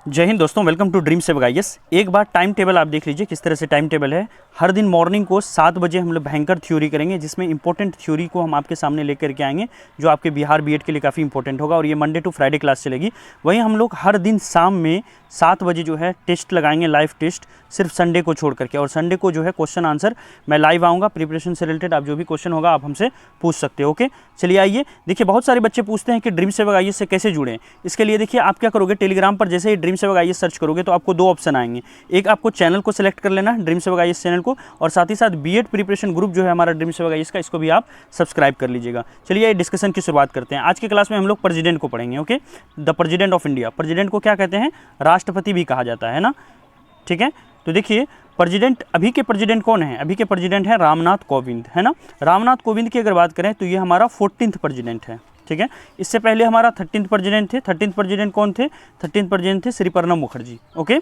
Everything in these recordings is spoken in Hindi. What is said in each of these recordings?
जय हिंद दोस्तों, वेलकम टू ड्रीम सेवक आईएएस। एक बार टाइम टेबल आप देख लीजिए किस तरह से टाइम टेबल है। हर दिन मॉर्निंग को 7 बजे हम लोग भयंकर थ्योरी करेंगे, जिसमें इंपॉर्टेंट थ्योरी को हम आपके सामने लेकर के आएंगे, जो आपके बिहार बीएड के लिए काफ़ी इंपॉर्टेंट होगा। और ये मंडे टू फ्राइडे क्लास चलेगी। वहीं हम लोग हर दिन शाम में 7 बजे जो है टेस्ट लगाएंगे, लाइव टेस्ट, सिर्फ संडे को छोड़ करके। और संडे को जो है क्वेश्चन आंसर मैं लाइव आऊँगा, प्रिपरेशन से रिलेटेड आप जो भी क्वेश्चन होगा आप हमसे पूछ सकते हो। ओके, चलिए आइए। देखिए, बहुत सारे बच्चे पूछते हैं कि ड्रीम सेवक आईएएस से कैसे जुड़ें। इसके लिए देखिए आप क्या करोगे, टेलीग्राम पर जैसे ही ड्रीम सेवक आईएएस सर्च करोगे तो आपको 2 ऑप्शन आएंगे। एक, आपको चैनल को सिलेक्ट कर लेना है, ड्रीम सेवक आईएएस चैनल को, और साथ ही साथ बीएड प्रिपरेशन ग्रुप जो है हमारा ड्रीम सेवक आईएएस का, इसको भी आप सब्सक्राइब कर लीजिएगा। चलिए डिस्कशन की शुरुआत करते हैं। आज के क्लास में हम लोग प्रेसिडेंट को पढ़ेंगे। Okay, the president of India. President को क्या कहते हैं? राष्ट्रपति भी कहा जाता है ना। ठीक है, तो देखिए प्रेसिडेंट, अभी के प्रेसिडेंट कौन है? अभी के प्रेसिडेंट है रामनाथ कोविंद, है ना। रामनाथ कोविंद की अगर बात करें तो ये हमारा 14th प्रेसिडेंट है। ठीक है, इससे पहले हमारा 13th प्रेसिडेंट थे। 13th प्रेसिडेंट कौन थे? 13th प्रेसिडेंट थे श्री प्रणब मुखर्जी। ओके,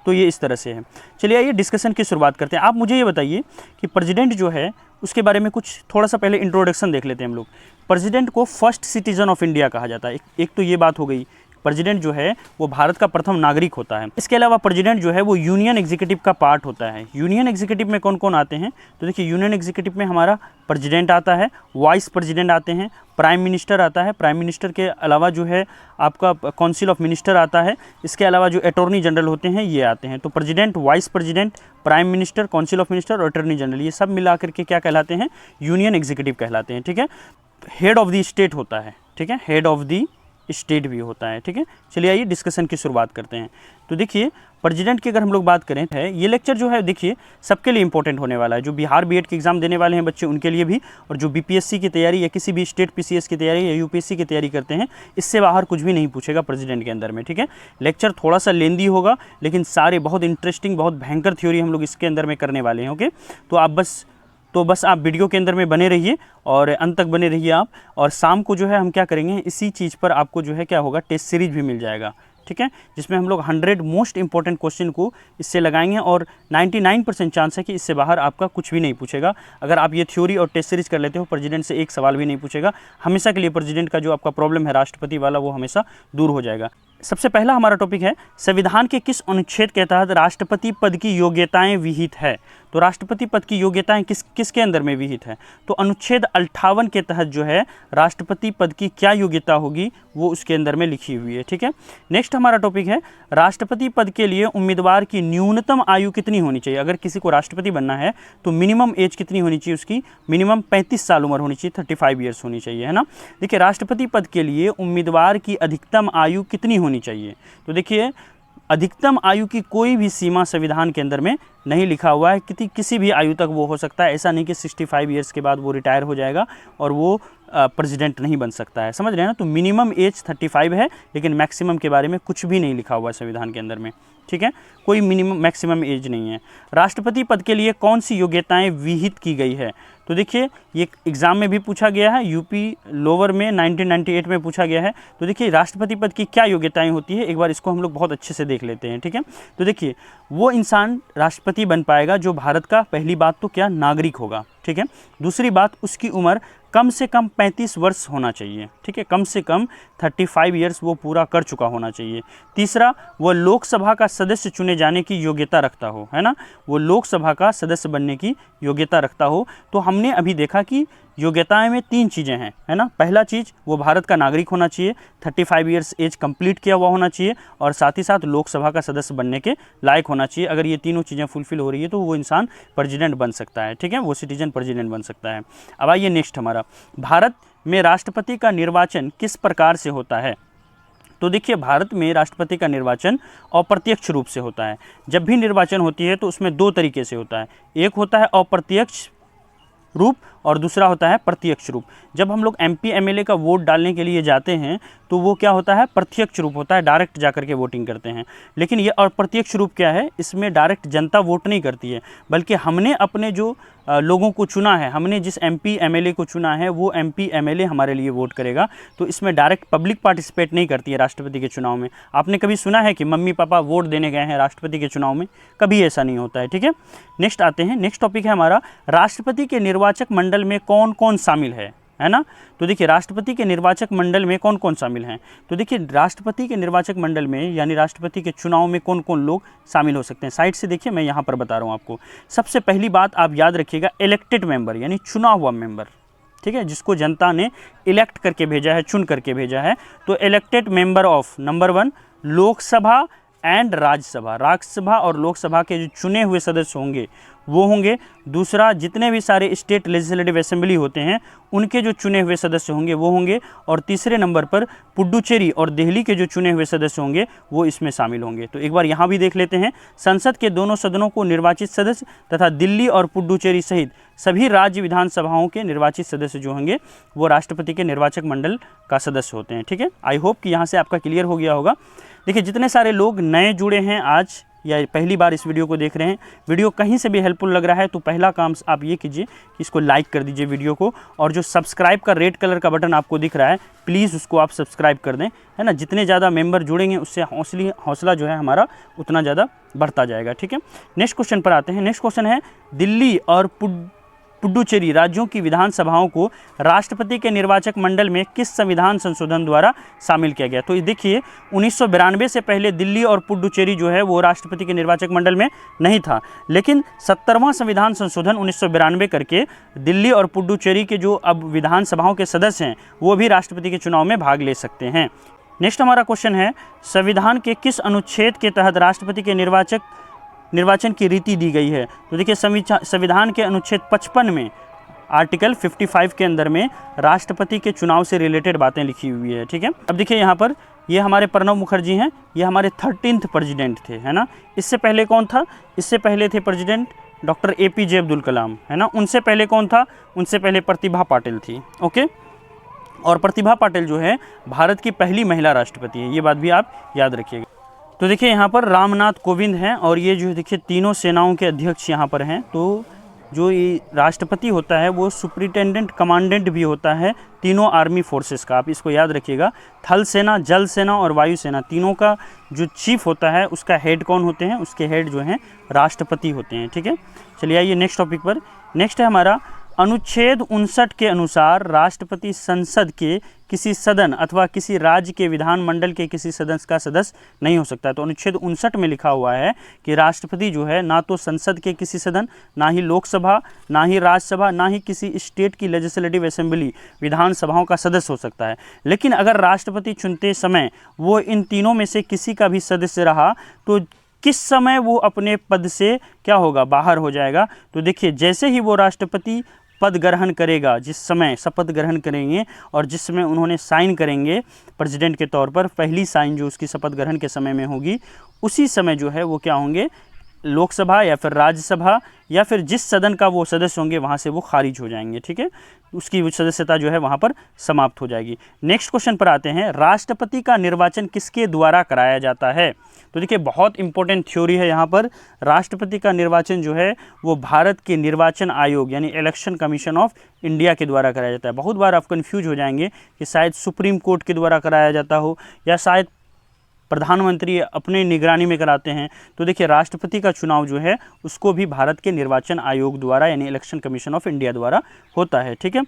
तो ये इस तरह से है। चलिए आइए डिस्कशन की शुरुआत करते हैं। आप मुझे ये बताइए कि प्रेसिडेंट जो है उसके बारे में कुछ थोड़ा सा पहले इंट्रोडक्शन देख लेते हैं हम लोग। प्रेसिडेंट को फर्स्ट सिटीजन ऑफ इंडिया कहा जाता है। एक तो ये बात हो गई, प्रेसिडेंट जो है वो भारत का प्रथम नागरिक होता है। इसके अलावा प्रेसिडेंट जो है वो यूनियन एग्जीक्यूटिव का पार्ट होता है। यूनियन एग्जीक्यूटिव में कौन कौन आते हैं? तो देखिए, यूनियन एग्जीक्यूटिव में हमारा प्रेसिडेंट आता है, वाइस प्रेसिडेंट आते हैं, प्राइम मिनिस्टर आता है। प्राइम मिनिस्टर के अलावा जो है आपका काउंसिल ऑफ मिनिस्टर आता है। इसके अलावा जो अटॉर्नी जनरल होते हैं ये आते हैं। तो president, vice president, prime minister, council of minister और अटॉर्नी जनरल, ये सब मिला करके क्या कहलाते हैं? यूनियन एग्जीक्यूटिव कहलाते हैं। ठीक है, हेड ऑफ द स्टेट होता है। ठीक है, हेड ऑफ द स्टेट भी होता है। ठीक है, चलिए आइए डिस्कशन की शुरुआत करते हैं। तो देखिए, प्रेसिडेंट की अगर हम लोग बात करें है, ये लेक्चर जो है देखिए सबके लिए इंपॉर्टेंट होने वाला है। जो बिहार बीएड के एग्जाम देने वाले हैं बच्चे उनके लिए भी, और जो बीपीएससी की तैयारी या किसी भी स्टेट पीसीएस की तैयारी या यूपीएससी की तैयारी करते हैं, इससे बाहर कुछ भी नहीं पूछेगा प्रेसिडेंट के अंदर में। ठीक है, लेक्चर थोड़ा सा लेंदी होगा, लेकिन सारे बहुत इंटरेस्टिंग, बहुत भयंकर थ्योरी हम लोग इसके अंदर में करने वाले हैं। ओके, तो बस आप वीडियो के अंदर में बने रहिए और अंत तक बने रहिए आप। और शाम को जो है हम क्या करेंगे, इसी चीज़ पर आपको जो है क्या होगा, टेस्ट सीरीज भी मिल जाएगा। ठीक है, जिसमें हम लोग 100 मोस्ट इंपॉर्टेंट क्वेश्चन को इससे लगाएंगे और 99% चांस है कि इससे बाहर आपका कुछ भी नहीं पूछेगा। अगर आप ये थ्योरी और टेस्ट सीरीज कर लेते हो, प्रेसिडेंट से एक सवाल भी नहीं पूछेगा। हमेशा के लिए प्रेसिडेंट का जो आपका प्रॉब्लम है राष्ट्रपति वाला, वो हमेशा दूर हो जाएगा। सबसे पहला हमारा टॉपिक है, संविधान के किस अनुच्छेद के तहत राष्ट्रपति पद की योग्यताएं विहित है? तो राष्ट्रपति पद की योग्यताएं किसके अंदर में विहित है? तो अनुच्छेद 58 के तहत जो है राष्ट्रपति पद की क्या योग्यता होगी वो उसके अंदर में लिखी हुई है। ठीक है, नेक्स्ट हमारा टॉपिक है, राष्ट्रपति पद के लिए उम्मीदवार की न्यूनतम आयु कितनी होनी चाहिए? अगर किसी को राष्ट्रपति बनना है तो मिनिमम एज कितनी होनी चाहिए उसकी? मिनिमम 35 साल उम्र होनी चाहिए, 35 ईयर्स होनी चाहिए, है ना। देखिए, राष्ट्रपति पद के लिए उम्मीदवार की अधिकतम आयु कितनी होनी चाहिए? तो देखिए, अधिकतम आयु की कोई भी सीमा संविधान के अंदर में नहीं लिखा हुआ है। किसी भी आयु तक वो हो सकता है। ऐसा नहीं कि 65 ईयर्स के बाद वो रिटायर हो जाएगा और वो प्रेसिडेंट नहीं बन सकता है। समझ रहे हैं ना। तो मिनिमम एज 35 है, लेकिन मैक्सिमम के बारे में कुछ भी नहीं लिखा हुआ है संविधान के अंदर में। ठीक है, कोई मिनिमम मैक्सिमम एज नहीं है। राष्ट्रपति पद के लिए कौन सी योग्यताएं विहित की गई है? तो देखिए, ये एग्जाम में भी पूछा गया है, यूपी लोअर में 1998 में पूछा गया है। तो देखिए, राष्ट्रपति पद की क्या योग्यताएं होती है, एक बार इसको हम लोग बहुत अच्छे से देख लेते हैं। ठीक है, तो देखिए, वो इंसान राष्ट्रपति बन पाएगा जो भारत का, पहली बात तो क्या, नागरिक होगा। ठीक है, दूसरी बात, उसकी उम्र कम से कम 35 वर्ष होना चाहिए। ठीक है, कम से कम 35 ईयर्स वो पूरा कर चुका होना चाहिए। तीसरा, वह लोकसभा का सदस्य चुने जाने की योग्यता रखता हो, है ना। वो लोकसभा का सदस्य बनने की योग्यता रखता हो। तो हमने अभी देखा कि योग्यताएं में 3 चीज़ें हैं, है ना। पहला चीज़, वो भारत का नागरिक होना चाहिए, 35 ईयर्स एज कंप्लीट किया हुआ होना चाहिए, और साथ ही साथ लोकसभा का सदस्य बनने के लायक होना चाहिए। अगर ये तीनों चीज़ें फुलफिल हो रही है तो वो इंसान प्रेसिडेंट बन सकता है। ठीक है, वो सिटीजन प्रेसिडेंट बन सकता है। अब आइए नेक्स्ट हमारा, भारत में राष्ट्रपति का निर्वाचन किस प्रकार से होता है? तो देखिए, भारत में राष्ट्रपति का निर्वाचन अप्रत्यक्ष रूप से होता है। जब भी निर्वाचन होती है तो उसमें 2 तरीके से होता है। एक होता है अप्रत्यक्ष रूप और दूसरा होता है प्रत्यक्ष रूप। जब हम लोग एमपी एमएलए का वोट डालने के लिए जाते हैं तो वो क्या होता है, प्रत्यक्ष रूप होता है, डायरेक्ट जाकर के वोटिंग करते हैं। लेकिन ये अप्रत्यक्ष रूप क्या है, इसमें डायरेक्ट जनता वोट नहीं करती है, बल्कि हमने अपने जो लोगों को चुना है, हमने जिस एमपी एमएलए को चुना है वो एमपी एमएलए हमारे लिए वोट करेगा। तो इसमें डायरेक्ट पब्लिक पार्टिसिपेट नहीं करती है राष्ट्रपति के चुनाव में। आपने कभी सुना है कि मम्मी पापा वोट देने गए हैं राष्ट्रपति के चुनाव में? कभी ऐसा नहीं होता है। ठीक है, नेक्स्ट आते हैं, नेक्स्ट टॉपिक है हमारा, राष्ट्रपति के निर्वाचक मंडल में कौन कौन शामिल है? है ना। तो देखिए राष्ट्रपति के निर्वाचक मंडल में कौन कौन शामिल हैं, तो देखिए राष्ट्रपति के निर्वाचक मंडल में यानी राष्ट्रपति के चुनाव में कौन कौन लोग शामिल हो सकते हैं, साइड से देखिए मैं यहाँ पर बता रहा हूँ आपको। सबसे पहली बात आप याद रखिएगा, इलेक्टेड मेंबर यानी चुना हुआ मेंबर, ठीक है, जिसको जनता ने इलेक्ट करके भेजा है, चुन करके भेजा है। तो elected member of number 1 Lok Sabha and Rajya Sabha और लोकसभा के जो चुने हुए सदस्य होंगे वो होंगे। दूसरा, जितने भी सारे स्टेट लेजिस्लेटिव असेंबली होते हैं उनके जो चुने हुए सदस्य होंगे वो होंगे। और तीसरे नंबर पर पुडुचेरी और दिल्ली के जो चुने हुए सदस्य होंगे वो इसमें शामिल होंगे। तो एक बार यहाँ भी देख लेते हैं, संसद के दोनों सदनों को निर्वाचित सदस्य तथा दिल्ली और पुडुचेरी सहित सभी राज्य विधानसभाओं के निर्वाचित सदस्य जो होंगे वो राष्ट्रपति के निर्वाचक मंडल का सदस्य होते हैं, ठीक है। आई होप कि यहाँ से आपका क्लियर हो गया होगा। देखिए जितने सारे लोग नए जुड़े हैं आज या पहली बार इस वीडियो को देख रहे हैं, वीडियो कहीं से भी हेल्पफुल लग रहा है तो पहला काम आप ये कीजिए कि इसको लाइक कर दीजिए वीडियो को, और जो सब्सक्राइब का रेड कलर का बटन आपको दिख रहा है प्लीज़ उसको आप सब्सक्राइब कर दें, है ना। जितने ज़्यादा मेंबर जुड़ेंगे उससे हौसला जो है हमारा उतना ज़्यादा बढ़ता जाएगा, ठीक है। नेक्स्ट क्वेश्चन पर आते हैं। नेक्स्ट क्वेश्चन है, दिल्ली और पुडुचेरी राज्यों की विधानसभाओं को राष्ट्रपति के निर्वाचक मंडल में किस संविधान संशोधन द्वारा शामिल किया गया। तो ये देखिए 1992 से पहले दिल्ली और पुडुचेरी जो है वो राष्ट्रपति के निर्वाचक मंडल में नहीं था, लेकिन 70वां संविधान संशोधन 1992 करके दिल्ली और पुडुचेरी के जो अब विधानसभाओं के सदस्य हैं वो भी राष्ट्रपति के चुनाव में भाग ले सकते हैं। नेक्स्ट हमारा क्वेश्चन है, संविधान के किस अनुच्छेद के तहत राष्ट्रपति के निर्वाचन की रीति दी गई है। तो देखिए संविधान के अनुच्छेद 55 में आर्टिकल 55 के अंदर में राष्ट्रपति के चुनाव से रिलेटेड बातें लिखी हुई है, ठीक है। अब देखिए यहाँ पर ये हमारे प्रणब मुखर्जी हैं, ये हमारे 13th प्रेसिडेंट थे, है ना। इससे पहले कौन था, इससे पहले थे president doctor APJ Abdul Kalam, है ना। उनसे पहले कौन था, उनसे पहले प्रतिभा पाटिल थी, ओके। और प्रतिभा पाटिल जो है भारत की पहली महिला राष्ट्रपति है, ये बात भी आप याद रखिएगा। तो देखिए यहाँ पर रामनाथ कोविंद हैं और ये जो देखिए तीनों सेनाओं के अध्यक्ष यहाँ पर हैं। तो जो ये राष्ट्रपति होता है वो सुप्रिटेंडेंट कमांडेंट भी होता है तीनों आर्मी फोर्सेस का, आप इसको याद रखिएगा। थल सेना, जल सेना और वायु सेना तीनों का जो चीफ होता है उसका हेड कौन होते हैं, उसके हेड जो हैं राष्ट्रपति होते हैं, ठीक है। चलिए आइए नेक्स्ट टॉपिक पर। नेक्स्ट है हमारा, अनुच्छेद 59 के अनुसार राष्ट्रपति संसद के किसी सदन अथवा किसी राज्य के विधानमंडल के किसी सदस्य का सदस्य नहीं हो सकता। तो अनुच्छेद 59 में लिखा हुआ है कि राष्ट्रपति जो है ना तो संसद के किसी सदन, ना ही लोकसभा, ना ही राज्यसभा, ना ही किसी स्टेट की लेजिस्लेटिव असेंबली विधानसभाओं का सदस्य हो सकता है। लेकिन अगर राष्ट्रपति चुनते समय वो इन तीनों में से किसी का भी सदस्य रहा तो किस समय वो अपने पद से क्या होगा, बाहर हो जाएगा। तो देखिए जैसे ही वो राष्ट्रपति पद ग्रहण करेगा, जिस समय शपथ ग्रहण करेंगे और जिस समय उन्होंने साइन करेंगे प्रेसिडेंट के तौर पर, पहली साइन जो उसकी शपथ ग्रहण के समय में होगी उसी समय जो है वो क्या होंगे, लोकसभा या फिर राज्यसभा या फिर जिस सदन का वो सदस्य होंगे वहाँ से वो खारिज हो जाएंगे, ठीक है। उसकी सदस्यता जो है वहाँ पर समाप्त हो जाएगी। नेक्स्ट क्वेश्चन पर आते हैं, राष्ट्रपति का निर्वाचन किसके द्वारा कराया जाता है। तो देखिए बहुत इंपॉर्टेंट थ्योरी है यहाँ पर। राष्ट्रपति का निर्वाचन जो है वो भारत के निर्वाचन आयोग यानी इलेक्शन कमीशन ऑफ इंडिया के द्वारा कराया जाता है। बहुत बार आप कन्फ्यूज हो जाएंगे कि शायद सुप्रीम कोर्ट के द्वारा कराया जाता हो या शायद प्रधानमंत्री अपने निगरानी में कराते हैं। तो देखिए राष्ट्रपति का चुनाव जो है उसको भी भारत के निर्वाचन आयोग द्वारा यानी इलेक्शन कमीशन ऑफ इंडिया द्वारा होता है, ठीक है।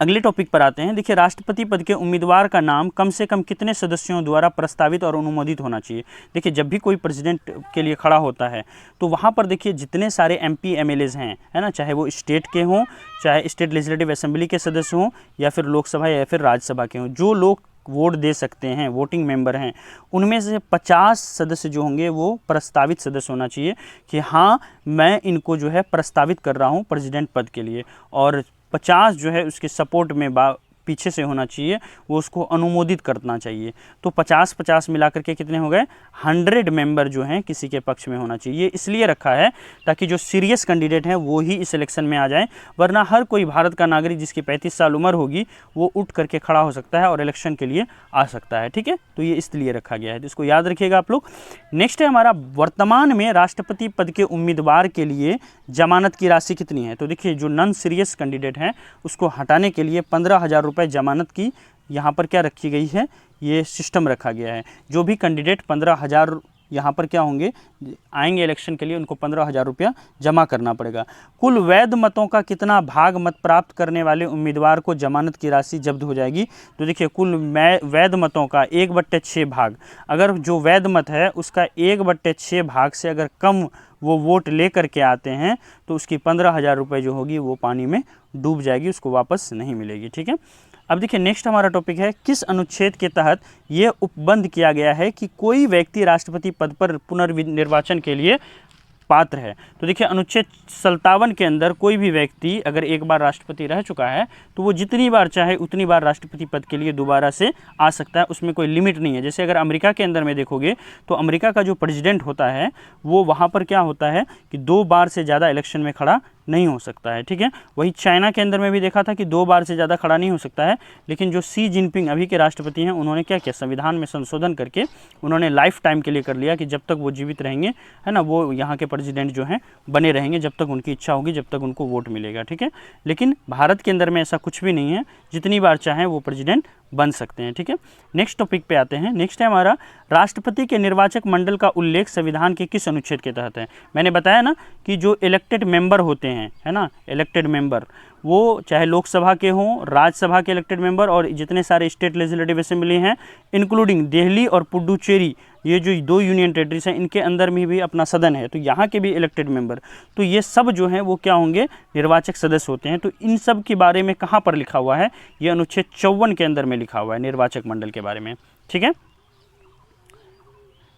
अगले टॉपिक पर आते हैं। देखिए राष्ट्रपति पद के उम्मीदवार का नाम कम से कम कितने सदस्यों द्वारा प्रस्तावित और अनुमोदित होना चाहिए। देखिए जब भी कोई प्रेसिडेंट के लिए खड़ा होता है तो वहाँ पर देखिए जितने सारे MP MLAs हैं, है ना, चाहे वो स्टेट के हों, चाहे स्टेट लेजिस्लेटिव असेंबली के सदस्य हों या फिर लोकसभा या फिर राज्यसभा के हों, जो लोग वोट दे सकते हैं, वोटिंग मेंबर हैं, उनमें से 50 सदस्य जो होंगे वो प्रस्तावित सदस्य होना चाहिए कि हाँ मैं इनको जो है प्रस्तावित कर रहा हूँ प्रेसिडेंट पद के लिए, और 50 जो है उसके सपोर्ट में पीछे से होना चाहिए, वो उसको अनुमोदित करना चाहिए। तो 50-50 मिलाकर के कितने हो गए, 100 मेंबर जो हैं किसी के पक्ष में होना चाहिए। इसलिए रखा है ताकि जो सीरियस कैंडिडेट हैं वो ही इस इलेक्शन में आ जाएं, वरना हर कोई भारत का नागरिक जिसकी 35 साल उम्र होगी वो उठ करके खड़ा हो सकता है और इलेक्शन के लिए आ सकता है, ठीक है। तो ये इसलिए रखा गया है, तो इसको याद रखिएगा आप लोग। नेक्स्ट है हमारा, वर्तमान में राष्ट्रपति पद के उम्मीदवार के लिए जमानत की राशि कितनी है। तो देखिए जो नॉन सीरियस कैंडिडेट हैं उसको हटाने के लिए 15,000 रुपये जमानत की यहाँ पर क्या रखी गई है, ये सिस्टम रखा गया है। जो भी कैंडिडेट 15,000 यहाँ पर क्या होंगे, आएंगे इलेक्शन के लिए, उनको 15,000 रुपया जमा करना पड़ेगा। कुल वैध मतों का कितना भाग मत प्राप्त करने वाले उम्मीदवार को जमानत की राशि जब्त हो जाएगी। तो देखिए कुल वैध मतों का 1/6 भाग, अगर जो वैध मत है उसका 1/6 भाग से अगर कम वो वोट ले करके आते हैं तो उसकी 15,000 रुपये जो होगी वो पानी में डूब जाएगी, उसको वापस नहीं मिलेगी। ठीक है, अब देखिए नेक्स्ट हमारा टॉपिक है, किस अनुच्छेद के तहत ये उपबंध किया गया है कि कोई व्यक्ति राष्ट्रपति पद पर पुनर्निर्वाचन के लिए पात्र है। तो देखिए अनुच्छेद 57 के अंदर कोई भी व्यक्ति अगर एक बार राष्ट्रपति रह चुका है तो वो जितनी बार चाहे उतनी बार राष्ट्रपति पद के लिए दोबारा से आ सकता है, उसमें कोई लिमिट नहीं है। जैसे अगर अमेरिका के अंदर में देखोगे तो अमेरिका का जो प्रेसिडेंट होता है वो वहाँ पर क्या होता है कि 2 बार से ज़्यादा इलेक्शन में खड़ा नहीं हो सकता है। ठीक है, वही चाइना के अंदर में भी देखा था कि 2 बार से ज़्यादा खड़ा नहीं हो सकता है, लेकिन जो शी जिनपिंग अभी के राष्ट्रपति हैं उन्होंने क्या किया, संविधान में संशोधन करके उन्होंने लाइफ टाइम के लिए कर लिया कि जब तक वो जीवित रहेंगे, है ना, वो यहाँ के प्रेसिडेंट जो हैं बने रहेंगे जब तक उनकी इच्छा होगी, जब तक उनको वोट मिलेगा। ठीक है, लेकिन भारत के अंदर में ऐसा कुछ भी नहीं है, जितनी बार चाहें वो प्रेसिडेंट बन सकते हैं। ठीक है, नेक्स्ट टॉपिक पे आते हैं। नेक्स्ट है हमारा, राष्ट्रपति के निर्वाचक मंडल का उल्लेख संविधान के किस अनुच्छेद के तहत है। मैंने बताया ना कि जो इलेक्टेड मेंबर होते हैं, है ना, इलेक्टेड मेंबर, वो चाहे लोकसभा के हों, राज्यसभा के इलेक्टेड मेंबर और जितने सारे स्टेट लेजिस्लेटिव असेंबली हैं इंक्लूडिंग दिल्ली और पुडुचेरी, ये जो 2 यूनियन टेरिटरीज हैं, इनके अंदर में भी अपना सदन है, तो यहाँ के भी इलेक्टेड मेंबर, तो ये सब जो हैं वो क्या होंगे, निर्वाचक सदस्य होते हैं। तो इन सब के बारे में कहाँ पर लिखा हुआ है, ये अनुच्छेद 54 के अंदर में लिखा हुआ है निर्वाचक मंडल के बारे में। ठीक है,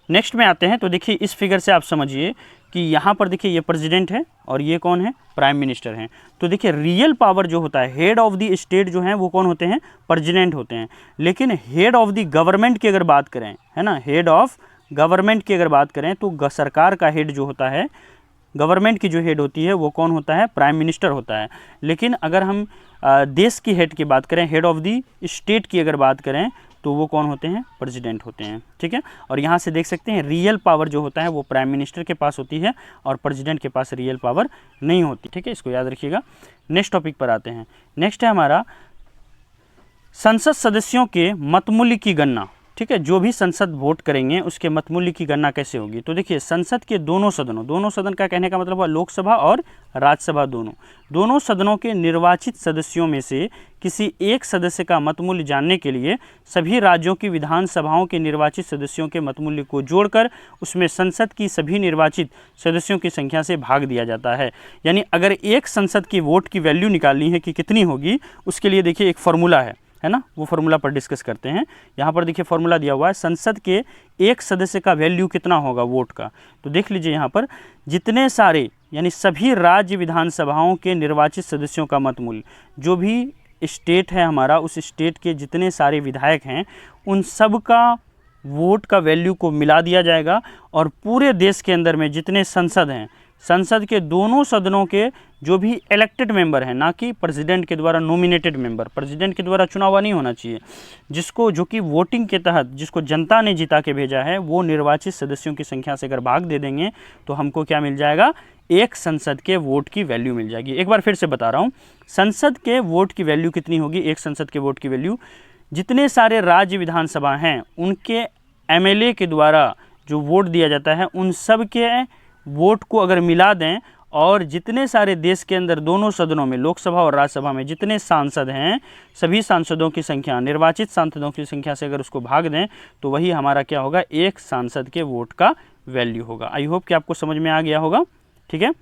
नेक्स्ट में आते हैं। तो देखिए इस फिगर से आप समझिए कि यहाँ पर देखिए ये प्रेसिडेंट है और ये कौन है, प्राइम मिनिस्टर हैं। तो देखिए रियल पावर जो होता है, हेड ऑफ द स्टेट जो है वो कौन होते हैं, प्रेसिडेंट होते हैं। लेकिन हेड ऑफ द गवर्नमेंट की अगर बात करें, है ना, हेड ऑफ गवर्नमेंट की अगर बात करें तो सरकार का हेड जो होता है, गवर्नमेंट की जो हेड होती है वो कौन होता है, प्राइम मिनिस्टर होता है। लेकिन अगर हम देश की हेड की बात करें, हेड ऑफ द स्टेट की अगर बात करें तो वो कौन होते हैं, प्रेसिडेंट होते हैं। ठीक है, और यहाँ से देख सकते हैं रियल पावर जो होता है वो प्राइम मिनिस्टर के पास होती है और प्रेसिडेंट के पास रियल पावर नहीं होती। ठीक है, इसको याद रखिएगा। नेक्स्ट टॉपिक पर आते हैं। नेक्स्ट है हमारा, संसद सदस्यों के मतमूल्य की गणना। ठीक है, जो भी संसद वोट करेंगे उसके मतमूल्य की गणना कैसे होगी। तो देखिए संसद के दोनों सदन का कहने का मतलब हुआ लोकसभा और राज्यसभा, दोनों सदनों के निर्वाचित सदस्यों में से किसी एक सदस्य का मतमूल्य जानने के लिए सभी राज्यों की विधानसभाओं के निर्वाचित सदस्यों के मतमूल्य को जोड़कर उसमें संसद की सभी निर्वाचित सदस्यों की संख्या से भाग दिया जाता है। यानी अगर एक संसद की वोट की वैल्यू निकालनी है कि कितनी होगी, उसके लिए देखिए एक फॉर्मूला है ना, वो फॉर्मूला पर डिस्कस करते हैं। यहाँ पर देखिए फॉर्मूला दिया हुआ है, संसद के एक सदस्य का वैल्यू कितना होगा वोट का। तो देख लीजिए यहाँ पर, जितने सारे यानी सभी राज्य विधानसभाओं के निर्वाचित सदस्यों का मतमूल्य, जो भी स्टेट है हमारा, उस स्टेट के जितने सारे विधायक हैं उन सब का वोट का वैल्यू को मिला दिया जाएगा और पूरे देश के अंदर में जितने संसद हैं, संसद के दोनों सदनों के जो भी इलेक्टेड मेंबर हैं, ना कि प्रेसिडेंट के द्वारा नॉमिनेटेड मेंबर, प्रेसिडेंट के द्वारा चुना हुआ नहीं होना चाहिए, जिसको जो कि वोटिंग के तहत जिसको जनता ने जिता के भेजा है, वो निर्वाचित सदस्यों की संख्या से अगर भाग दे देंगे तो हमको क्या मिल जाएगा, एक संसद के वोट की वैल्यू मिल जाएगी। एक बार फिर से बता रहा हूँ, संसद के वोट की वैल्यू कितनी होगी, एक संसद के वोट की वैल्यू, जितने सारे राज्य विधानसभा हैं उनके एमएलए के द्वारा जो वोट दिया जाता है उन सब के वोट को अगर मिला दें और जितने सारे देश के अंदर दोनों सदनों में, लोकसभा और राज्यसभा में जितने सांसद हैं, सभी सांसदों की संख्या, निर्वाचित सांसदों की संख्या से अगर उसको भाग दें तो वही हमारा क्या होगा, एक सांसद के वोट का वैल्यू होगा। आई होप कि आपको समझ में आ गया होगा। ठीक है,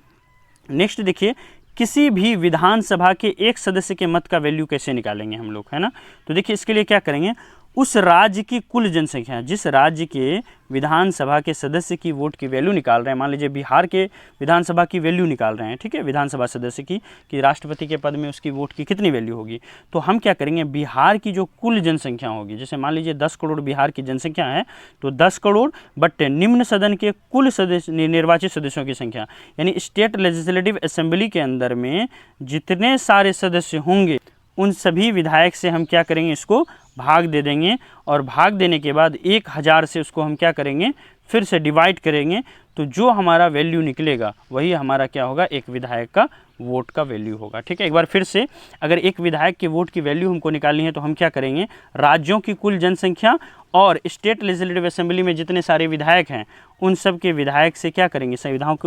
नेक्स्ट देखिए, किसी भी विधानसभा के एक सदस्य के मत का वैल्यू कैसे निकालेंगे हम लोग, है ना। तो देखिए इसके लिए क्या करेंगे, उस राज्य की कुल जनसंख्या, जिस राज्य के विधानसभा के सदस्य की वोट की वैल्यू निकाल रहे हैं, मान लीजिए बिहार के विधानसभा की वैल्यू निकाल रहे हैं, ठीक है, विधानसभा सदस्य की, कि राष्ट्रपति के पद में उसकी वोट की कितनी वैल्यू होगी। तो हम क्या करेंगे, बिहार की जो कुल जनसंख्या होगी, जैसे मान लीजिए 10 करोड़ बिहार की जनसंख्या है, तो 10 करोड़ बट निम्न सदन के कुल सदस्य, निर्वाचित सदस्यों की संख्या, यानी स्टेट लेजिस्लेटिव असेंबली के अंदर में जितने सारे सदस्य होंगे उन सभी विधायक से हम क्या करेंगे, इसको भाग दे देंगे और भाग देने के बाद 1000 से उसको हम क्या करेंगे, फिर से डिवाइड करेंगे, तो जो हमारा वैल्यू निकलेगा वही हमारा क्या होगा, एक विधायक का वोट का वैल्यू होगा। ठीक है, एक बार फिर से, अगर एक विधायक के वोट की वैल्यू हमको निकालनी है तो हम क्या करेंगे, राज्यों की कुल जनसंख्या और स्टेट लेजिस्लेटिव असेंबली में जितने सारे विधायक हैं उन सब के विधायक से क्या करेंगे,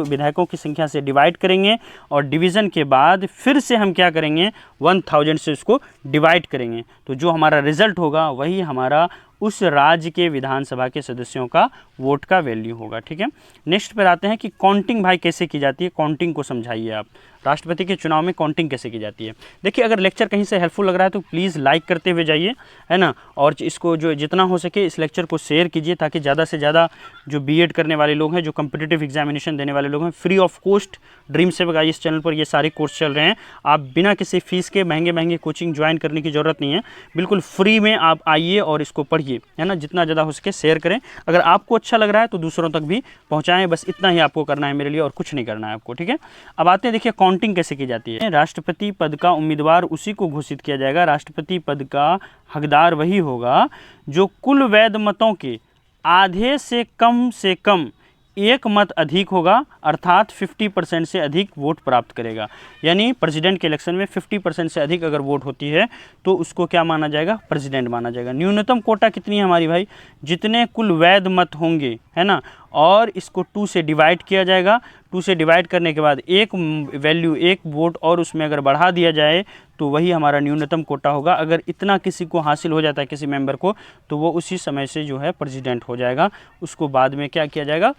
विधायकों की संख्या से डिवाइड करेंगे और डिवीज़न के बाद फिर से हम क्या करेंगे 1000 से उसको डिवाइड करेंगे। तो जो हमारा रिजल्ट होगा वही हमारा उस राज्य के विधानसभा के सदस्यों का वोट का वैल्यू होगा। ठीक है, नेक्स्ट पर आते हैं कि काउंटिंग भाई कैसे की जाती है, काउंटिंग को समझाइए आप। राष्ट्रपति के चुनाव में काउंटिंग कैसे की जाती है। देखिए, अगर लेक्चर कहीं से हेल्पफुल लग रहा है तो प्लीज़ लाइक करते हुए जाइए, है ना, और इसको जो जितना हो सके इस लेक्चर को शेयर कीजिए ताकि ज़्यादा से ज़्यादा जो बीएड करने वाले लोग हैं, जो कम्पिटिटिव एग्जामिनेशन देने वाले लोग हैं, फ्री ऑफ कॉस्ट ड्रीम सेवक आईएएस चैनल पर ये सारे कोर्स चल रहे हैं। आप बिना किसी फीस के महंगे कोचिंग ज्वाइन करने की ज़रूरत नहीं है, बिल्कुल फ्री में आप आइए और इसको पढ़िए, है ना। जितना ज़्यादा हो सके शेयर करें, अगर आपको अच्छा लग रहा है तो दूसरों तक भी पहुँचाएँ, बस इतना ही आपको करना है मेरे लिए, और कुछ नहीं करना है आपको। ठीक है, अब आते हैं, देखिए काउंटिंग कैसे की जाती है। राष्ट्रपति पद का उम्मीदवार उसी को घोषित किया जाएगा, राष्ट्रपति पद का हकदार वही होगा जो कुल वैध मतों के आधे से कम एक मत अधिक होगा, अर्थात 50% से अधिक वोट प्राप्त करेगा। यानी प्रेसिडेंट के इलेक्शन में 50% से अधिक अगर वोट होती है तो उसको क्या माना जाएगा, प्रेसिडेंट माना जाएगा। न्यूनतम कोटा कितनी है हमारी भाई, जितने कुल वैध मत होंगे, है ना, और इसको 2 से डिवाइड किया जाएगा। 2 से डिवाइड करने के बाद एक वैल्यू, एक वोट और उसमें अगर बढ़ा दिया जाए तो वही हमारा न्यूनतम कोटा होगा। अगर इतना किसी को हासिल हो जाता है, किसी मेंबर को, तो वो उसी समय से जो है प्रेसिडेंट हो जाएगा। उसको बाद में क्या किया जाएगा,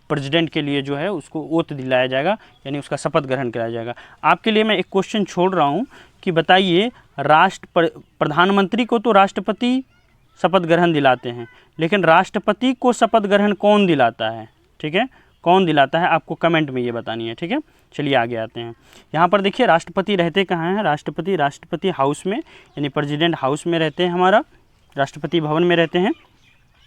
प्रेसिडेंट के लिए जो है उसको ओथ दिलाया जाएगा, यानी उसका शपथ ग्रहण कराया जाएगा। आपके लिए मैं एक क्वेश्चन छोड़ रहा हूँ कि बताइए, प्रधानमंत्री को तो राष्ट्रपति शपथ ग्रहण दिलाते हैं, लेकिन राष्ट्रपति को शपथ ग्रहण कौन दिलाता है। ठीक है, कौन दिलाता है, आपको कमेंट में ये बतानी है। ठीक है, चलिए आगे आते हैं। यहाँ पर देखिए, राष्ट्रपति रहते कहाँ हैं, राष्ट्रपति हाउस में, यानी प्रेसिडेंट हाउस में रहते हैं, हमारा राष्ट्रपति भवन में रहते हैं।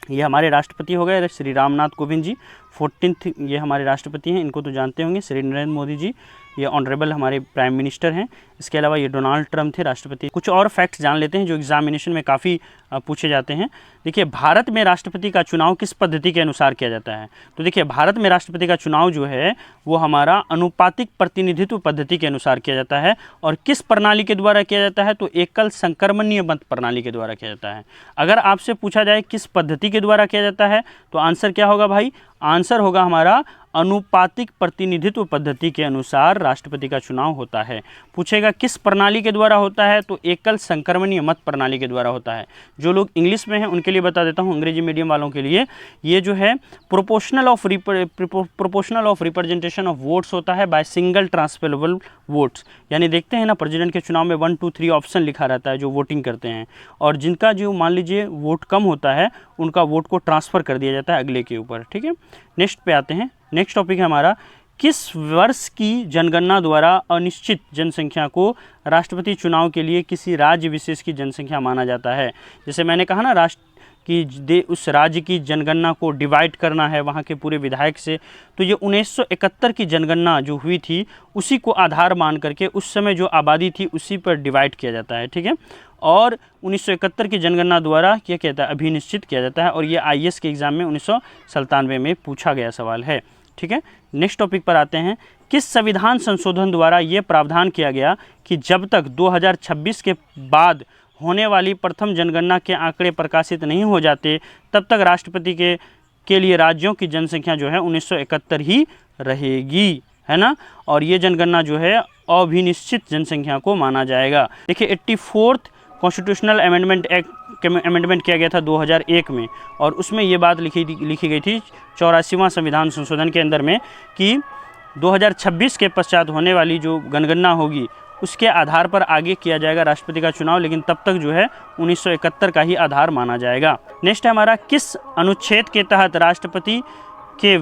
ये हमारे राष्ट्रपति हो गए श्री रामनाथ कोविंद जी, 14th ये हमारे राष्ट्रपति हैं, इनको तो जानते होंगे, श्री नरेंद्र मोदी जी, ये ऑनरेबल हमारे प्राइम मिनिस्टर हैं। इसके अलावा ये डोनाल्ड ट्रम्प थे राष्ट्रपति। कुछ और फैक्ट्स जान लेते हैं जो एग्जामिनेशन में काफ़ी पूछे जाते हैं। देखिए, भारत में राष्ट्रपति का चुनाव किस पद्धति के अनुसार किया जाता है। तो देखिए, भारत में राष्ट्रपति का चुनाव जो है वो हमारा अनुपातिक प्रतिनिधित्व पद्धति के अनुसार किया जाता है। और किस प्रणाली के द्वारा किया जाता है, तो एकल संक्रमणीय मत प्रणाली के द्वारा किया जाता है। अगर आपसे पूछा जाए किस पद्धति के द्वारा किया जाता है तो आंसर क्या होगा भाई, आंसर होगा हमारा अनुपातिक प्रतिनिधित्व पद्धति के अनुसार राष्ट्रपति का चुनाव होता है। पूछेगा किस प्रणाली के द्वारा होता है, तो एकल संक्रमणीय मत प्रणाली के द्वारा होता है। जो लोग इंग्लिश में हैं उनके लिए बता देता हूँ, अंग्रेजी मीडियम वालों के लिए ये जो है proportional of representation of votes होता है बाय सिंगल ट्रांसफरेबल वोट्स। यानी देखते हैं ना, प्रेसिडेंट के चुनाव में 1 2 3 ऑप्शन लिखा रहता है जो वोटिंग करते हैं, और जिनका जो मान लीजिए वोट कम होता है उनका वोट को ट्रांसफ़र कर दिया जाता है अगले के ऊपर। ठीक है, नेक्स्ट पे आते हैं। नेक्स्ट टॉपिक है हमारा, किस वर्ष की जनगणना द्वारा अनिश्चित जनसंख्या को राष्ट्रपति चुनाव के लिए किसी राज्य विशेष की जनसंख्या माना जाता है। जैसे मैंने कहा ना, उस राज्य की जनगणना को डिवाइड करना है वहाँ के पूरे विधायक से, तो ये 1971 की जनगणना जो हुई थी उसी को आधार मान करके उस समय जो आबादी थी उसी पर डिवाइड किया जाता है। ठीक है, और 1971 की जनगणना द्वारा क्या कहता है, अभिनिश्चित किया जाता है। और ये आईएएस के एग्ज़ाम में 1997 में पूछा गया सवाल है। ठीक है, नेक्स्ट टॉपिक पर आते हैं। किस संविधान संशोधन द्वारा ये प्रावधान किया गया कि जब तक 2026 के बाद होने वाली प्रथम जनगणना के आंकड़े प्रकाशित नहीं हो जाते तब तक राष्ट्रपति के लिए राज्यों की जनसंख्या जो है 1971 ही रहेगी, है ना। और ये जनगणना जो है अभिनिश्चित जनसंख्या को माना जाएगा। देखिए, 84th कॉन्स्टिट्यूशनल अमेंडमेंट किया गया था 2001 में, और उसमें ये बात लिखी गई थी 84वां संविधान संशोधन के अंदर में कि 2026 के पश्चात होने वाली जो जनगणना होगी उसके आधार पर आगे किया जाएगा राष्ट्रपति का चुनाव, लेकिन तब तक जो है 1971 का ही आधार माना जाएगा। नेक्स्ट है हमारा, किस अनुच्छेद के तहत राष्ट्रपति के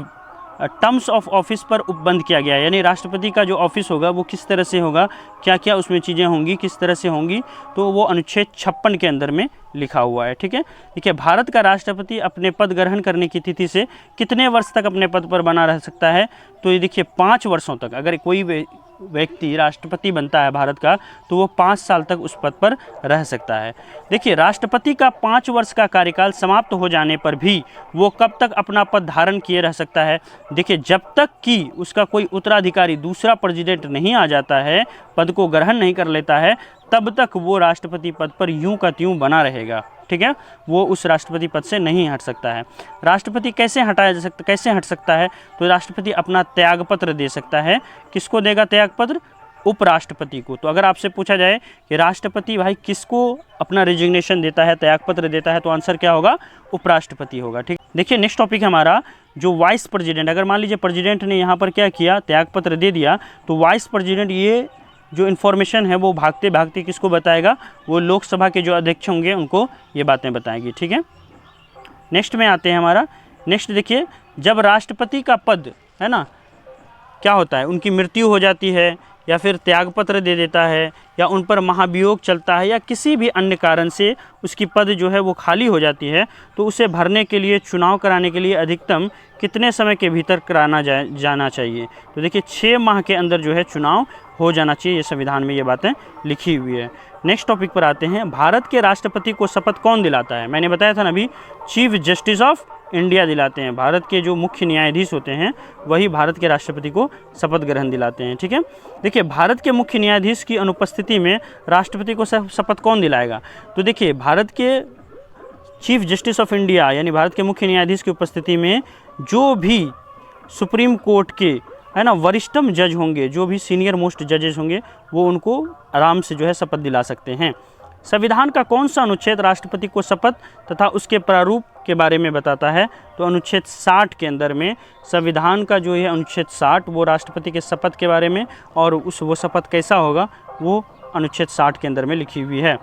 टर्म्स ऑफ ऑफिस पर उपबंध किया गया है। यानी राष्ट्रपति का जो ऑफिस होगा वो किस तरह से होगा, क्या क्या उसमें चीज़ें होंगी, किस तरह से होंगी, तो वो अनुच्छेद 56 के अंदर में लिखा हुआ है। ठीक है, देखिए, भारत का राष्ट्रपति अपने पद ग्रहण करने की तिथि से कितने वर्ष तक अपने पद पर बना रह सकता है, तो ये देखिए 5 वर्षों तक। अगर कोई व्यक्ति राष्ट्रपति बनता है भारत का तो वो 5 साल तक उस पद पर रह सकता है। देखिए, राष्ट्रपति का 5 वर्ष का कार्यकाल समाप्त हो जाने पर भी वो कब तक अपना पद धारण किए रह सकता है। देखिए, जब तक कि उसका कोई उत्तराधिकारी दूसरा प्रेसिडेंट नहीं आ जाता है, पद को ग्रहण नहीं कर लेता है, तब तक वो राष्ट्रपति पद पर यूं का त्यों बना रहेगा। ठीक है, वो उस राष्ट्रपति पद से नहीं हट सकता है। राष्ट्रपति कैसे हटाया जा सकता, कैसे हट सकता है? तो राष्ट्रपति अपना त्यागपत्र दे सकता है। किसको देगा त्यागपत्र? उपराष्ट्रपति को। तो अगर आपसे पूछा जाए कि राष्ट्रपति भाई किसको अपना रिजिग्नेशन देता है, त्यागपत्र देता है, तो आंसर क्या होगा? उपराष्ट्रपति होगा। ठीक, देखिए नेक्स्ट टॉपिक है हमारा जो वाइस प्रेसिडेंट। अगर मान लीजिए प्रेसिडेंट ने यहाँ पर क्या किया, त्यागपत्र दे दिया, तो वाइस प्रेसिडेंट ये जो इन्फॉर्मेशन है वो भागते भागते किसको बताएगा? वो लोकसभा के जो अध्यक्ष होंगे उनको ये बातें बताएगी। ठीक है, नेक्स्ट में आते हैं हमारा। नेक्स्ट देखिए, जब राष्ट्रपति का पद है ना क्या होता है, उनकी मृत्यु हो जाती है या फिर त्यागपत्र दे देता है या उन पर महाभियोग चलता है या किसी भी अन्य कारण से उसकी पद जो है वो खाली हो जाती है, तो उसे भरने के लिए, चुनाव कराने के लिए अधिकतम कितने समय के भीतर कराना जाना चाहिए? तो देखिए 6 माह के अंदर जो है चुनाव हो जाना चाहिए। ये संविधान में ये बातें लिखी हुई है। नेक्स्ट टॉपिक पर आते हैं। भारत के राष्ट्रपति को शपथ कौन दिलाता है? मैंने बताया था ना अभी, चीफ जस्टिस ऑफ इंडिया दिलाते हैं। भारत के जो मुख्य न्यायाधीश होते हैं वही भारत के राष्ट्रपति को शपथ ग्रहण दिलाते हैं। ठीक है, देखिए भारत के मुख्य न्यायाधीश की अनुपस्थिति में राष्ट्रपति को शपथ कौन दिलाएगा? तो देखिए भारत के चीफ जस्टिस ऑफ इंडिया यानी भारत के मुख्य न्यायाधीश की उपस्थिति में जो भी सुप्रीम कोर्ट के है ना वरिष्ठतम जज होंगे, जो भी सीनियर मोस्ट जजेस होंगे, वो उनको आराम से जो है शपथ दिला सकते हैं। संविधान का कौन सा अनुच्छेद राष्ट्रपति को शपथ तथा उसके प्रारूप के बारे में बताता है? तो अनुच्छेद 60 के अंदर में संविधान का जो है अनुच्छेद 60 वो राष्ट्रपति के शपथ के बारे में, और वो शपथ कैसा होगा वो अनुच्छेद 60 के अंदर में लिखी हुई है।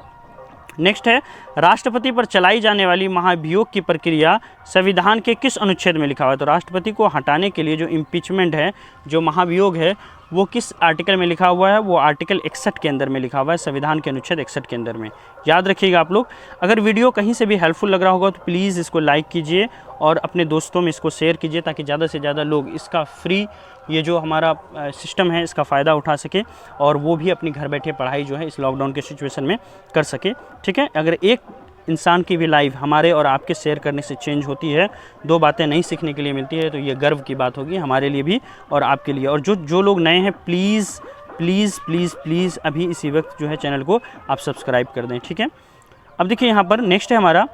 नेक्स्ट है, राष्ट्रपति पर चलाई जाने वाली महाभियोग की प्रक्रिया संविधान के किस अनुच्छेद में लिखा हुआ है? तो राष्ट्रपति को हटाने के लिए जो इम्पीचमेंट है, जो महाभियोग है, वो किस आर्टिकल में लिखा हुआ है? वो आर्टिकल 61 के अंदर में लिखा हुआ है, संविधान के अनुच्छेद 61 के अंदर में। याद रखिएगा आप लोग। अगर वीडियो कहीं से भी हेल्पफुल लग रहा होगा तो प्लीज़ इसको लाइक कीजिए और अपने दोस्तों में इसको शेयर कीजिए, ताकि ज़्यादा से ज़्यादा लोग इसका फ्री ये जो हमारा सिस्टम है इसका फ़ायदा उठा सके और वो भी अपनी घर बैठे पढ़ाई जो है इस लॉकडाउन के सिचुएशन में कर सके। ठीक है, अगर एक इंसान की भी लाइफ हमारे और आपके शेयर करने से चेंज होती है, 2 बातें नई सीखने के लिए मिलती है, तो ये गर्व की बात होगी हमारे लिए भी और आपके लिए। और जो लोग नए हैं प्लीज़ प्लीज़ प्लीज़ प्लीज़ अभी इसी वक्त जो है चैनल को आप सब्सक्राइब कर दें। ठीक है, अब देखिए यहाँ पर नेक्स्ट है हमारा,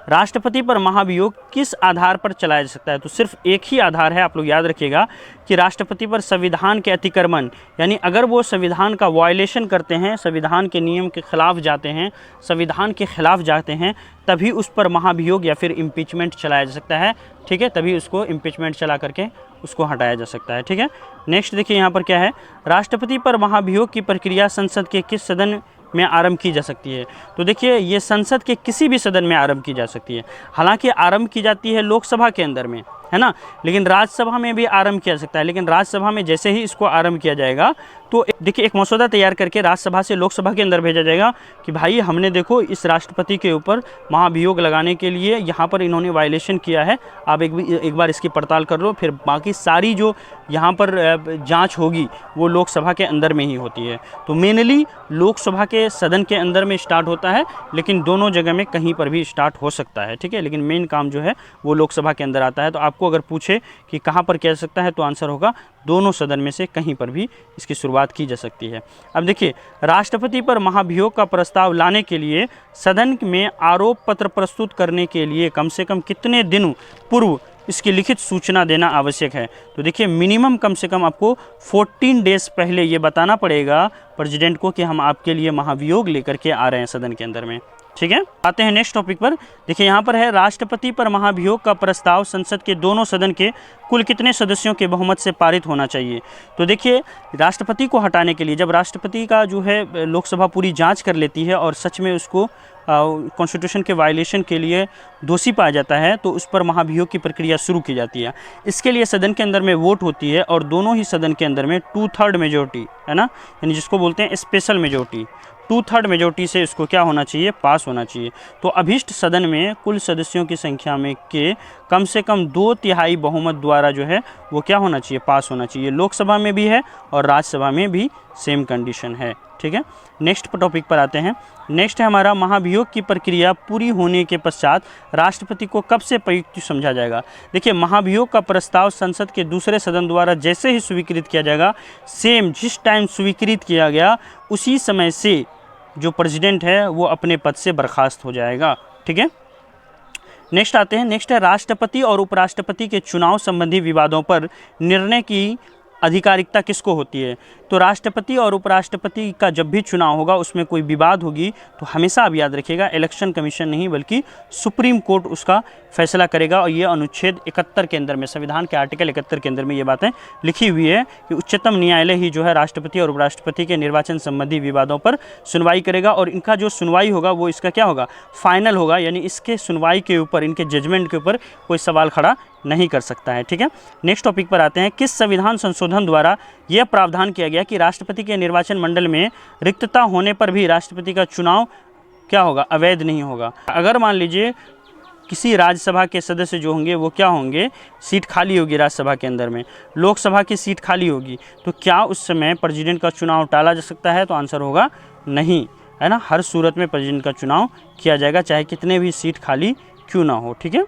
राष्ट्रपति पर महाभियोग किस आधार पर चलाया जा सकता है? तो सिर्फ एक ही आधार है, आप लोग याद रखिएगा कि राष्ट्रपति पर संविधान के अतिक्रमण, यानी अगर वो संविधान का वायलेशन करते हैं, संविधान के नियम के खिलाफ जाते हैं, संविधान के खिलाफ जाते हैं, तभी उस पर महाभियोग या फिर इम्पीचमेंट चलाया जा सकता है। ठीक है, तभी उसको इम्पीचमेंट चला करके उसको हटाया जा सकता है। ठीक है, नेक्स्ट देखिए यहाँ पर क्या है, राष्ट्रपति पर महाभियोग की प्रक्रिया संसद के किस सदन में आरंभ की जा सकती है? तो देखिए ये संसद के किसी भी सदन में आरंभ की जा सकती है। हालांकि आरंभ की जाती है लोकसभा के अंदर में, है ना, लेकिन राज्यसभा में भी आरंभ किया जा सकता है। लेकिन राज्यसभा में जैसे ही इसको आरंभ किया जाएगा तो देखिए एक मसौदा तैयार करके राज्यसभा से लोकसभा के अंदर भेजा जाएगा कि भाई हमने देखो इस राष्ट्रपति के ऊपर महाभियोग लगाने के लिए यहाँ पर इन्होंने वायलेशन किया है, आप एक बार इसकी पड़ताल कर लो, फिर बाकी सारी जो यहाँ पर जांच होगी वो लोकसभा के अंदर में ही होती है। तो मेनली लोकसभा के सदन के अंदर में स्टार्ट होता है, लेकिन दोनों जगह में कहीं पर भी स्टार्ट हो सकता है। ठीक है, लेकिन मेन काम जो है वो लोकसभा के अंदर आता है। तो आपको अगर पूछे कि कहाँ पर किया जा सकता है तो आंसर होगा दोनों सदन में से कहीं पर भी इसकी शुरुआत की जा सकती है। अब देखिए, राष्ट्रपति पर महाभियोग का प्रस्ताव लाने के लिए सदन में आरोप पत्र प्रस्तुत करने के लिए कम से कम कितने दिन पूर्व इसकी लिखित सूचना देना आवश्यक है? तो देखिए मिनिमम कम से कम आपको 14 डेज पहले ये बताना पड़ेगा प्रेसिडेंट को कि हम आपके लिए महाभियोग लेकर के आ रहे हैं सदन के अंदर में। ठीक है, आते हैं नेक्स्ट टॉपिक पर। देखिए यहाँ पर है, राष्ट्रपति पर महाभियोग का प्रस्ताव संसद के दोनों सदन के कुल कितने सदस्यों के बहुमत से पारित होना चाहिए? तो देखिए राष्ट्रपति को हटाने के लिए जब राष्ट्रपति का जो है लोकसभा पूरी जांच कर लेती है और सच में उसको कॉन्स्टिट्यूशन के वायलेशन के लिए दोषी पाया जाता है तो उस पर महाभियोग की प्रक्रिया शुरू की जाती है। इसके लिए सदन के अंदर में वोट होती है और दोनों ही सदन के अंदर में 2/3 मेजोरिटी, है ना, यानी जिसको बोलते हैं स्पेशल मेजोरिटी, 2/3 मेजोरिटी से इसको क्या होना चाहिए? पास होना चाहिए। तो अभीष्ट सदन में कुल सदस्यों की संख्या में के कम से कम 2/3 बहुमत द्वारा जो है वो क्या होना चाहिए? पास होना चाहिए। लोकसभा में भी है और राज्यसभा में भी सेम कंडीशन है। ठीक है, नेक्स्ट टॉपिक पर आते हैं। नेक्स्ट है हमारा, महाभियोग की प्रक्रिया पूरी होने के पश्चात राष्ट्रपति को कब से प्रयुक्त समझा जाएगा? देखिए महाभियोग का प्रस्ताव संसद के दूसरे सदन द्वारा जैसे ही स्वीकृत किया जाएगा, सेम जिस टाइम स्वीकृत किया गया उसी समय से जो प्रेसिडेंट है वो अपने पद से बर्खास्त हो जाएगा। ठीक है, नेक्स्ट आते हैं। नेक्स्ट है राष्ट्रपति और उपराष्ट्रपति के चुनाव संबंधी विवादों पर निर्णय की अधिकारिकता किसको होती है? तो राष्ट्रपति और उपराष्ट्रपति का जब भी चुनाव होगा उसमें कोई विवाद होगी तो हमेशा आप याद रखिएगा इलेक्शन कमीशन नहीं बल्कि सुप्रीम कोर्ट उसका फैसला करेगा। और ये अनुच्छेद 71 के अंदर में, संविधान के आर्टिकल 71 के अंदर में ये बातें लिखी हुई है कि उच्चतम न्यायालय ही जो है राष्ट्रपति और उपराष्ट्रपति के निर्वाचन संबंधी विवादों पर सुनवाई करेगा। और इनका जो सुनवाई होगा वो इसका क्या होगा? फाइनल होगा, यानी इसके सुनवाई के ऊपर, इनके जजमेंट के ऊपर कोई सवाल खड़ा नहीं कर सकता है। ठीक है, नेक्स्ट टॉपिक पर आते हैं। किस संविधान संशोधन द्वारा यह प्रावधान किया गया कि राष्ट्रपति के निर्वाचन मंडल में रिक्तता होने पर भी राष्ट्रपति का चुनाव क्या होगा? अवैध नहीं होगा। अगर मान लीजिए किसी राज्यसभा के सदस्य जो होंगे वो क्या होंगे? सीट खाली होगी राज्यसभा के अंदर में, लोकसभा की सीट खाली होगी, तो क्या उस समय प्रेसिडेंट का चुनाव टाला जा सकता है? तो आंसर होगा नहीं, है ना। हर सूरत में प्रेसिडेंट का चुनाव किया जाएगा, चाहे कितने भी सीट खाली क्यों ना हो। ठीक है,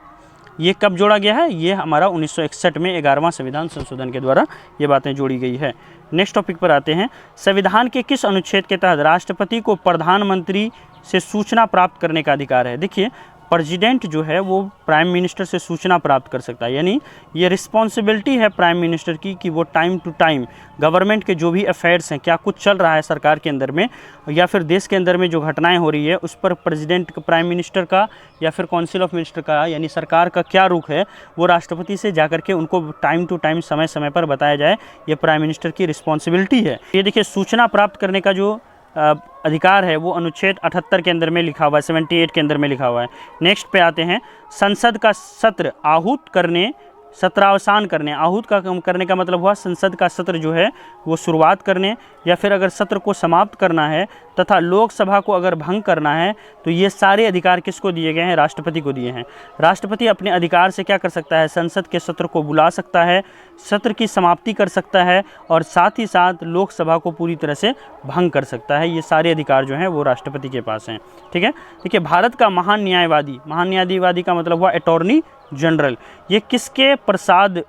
ये कब जोड़ा गया है? ये हमारा 1961 में 11वां संविधान संशोधन के द्वारा ये बातें जोड़ी गई है। नेक्स्ट टॉपिक पर आते हैं। संविधान के किस अनुच्छेद के तहत राष्ट्रपति को प्रधानमंत्री से सूचना प्राप्त करने का अधिकार है? देखिए, प्रेसिडेंट जो है वो प्राइम मिनिस्टर से सूचना प्राप्त कर सकता है, यानी ये रिस्पॉन्सिबिलिटी है प्राइम मिनिस्टर की कि वो टाइम टू टाइम गवर्नमेंट के जो भी अफेयर्स हैं, क्या कुछ चल रहा है सरकार के अंदर में या फिर देश के अंदर में जो घटनाएं हो रही है उस पर प्रेसिडेंट, प्राइम मिनिस्टर का या फिर काउंसिल ऑफ मिनिस्टर का यानी सरकार का क्या रुख है, वो राष्ट्रपति से जाकर के उनको टाइम टू टाइम, समय समय पर बताया जाए। ये प्राइम मिनिस्टर की रिस्पॉन्सिबिलिटी है। ये देखिए, सूचना प्राप्त करने का जो अधिकार है वो अनुच्छेद 78 के अंदर में लिखा हुआ है, 78 के अंदर में लिखा हुआ है। नेक्स्ट पे आते हैं। संसद का सत्र आहूत करने, सत्रावसान करने, आहूत का करने का मतलब हुआ संसद का सत्र जो है वो शुरुआत करने या फिर अगर सत्र को समाप्त करना है तथा लोकसभा को अगर भंग करना है, तो ये सारे अधिकार किसको दिए गए हैं? राष्ट्रपति को दिए हैं। राष्ट्रपति अपने अधिकार से क्या कर सकता है? संसद के सत्र को बुला सकता है, सत्र की समाप्ति कर सकता है और साथ ही साथ लोकसभा को पूरी तरह से भंग कर सकता है। ये सारे अधिकार जो हैं वो राष्ट्रपति के पास हैं। ठीक है, देखिए, भारत का महान न्यायवादी, महान न्यायवादी का मतलब हुआ अटॉर्नी जनरल, ये किसके प्रसाद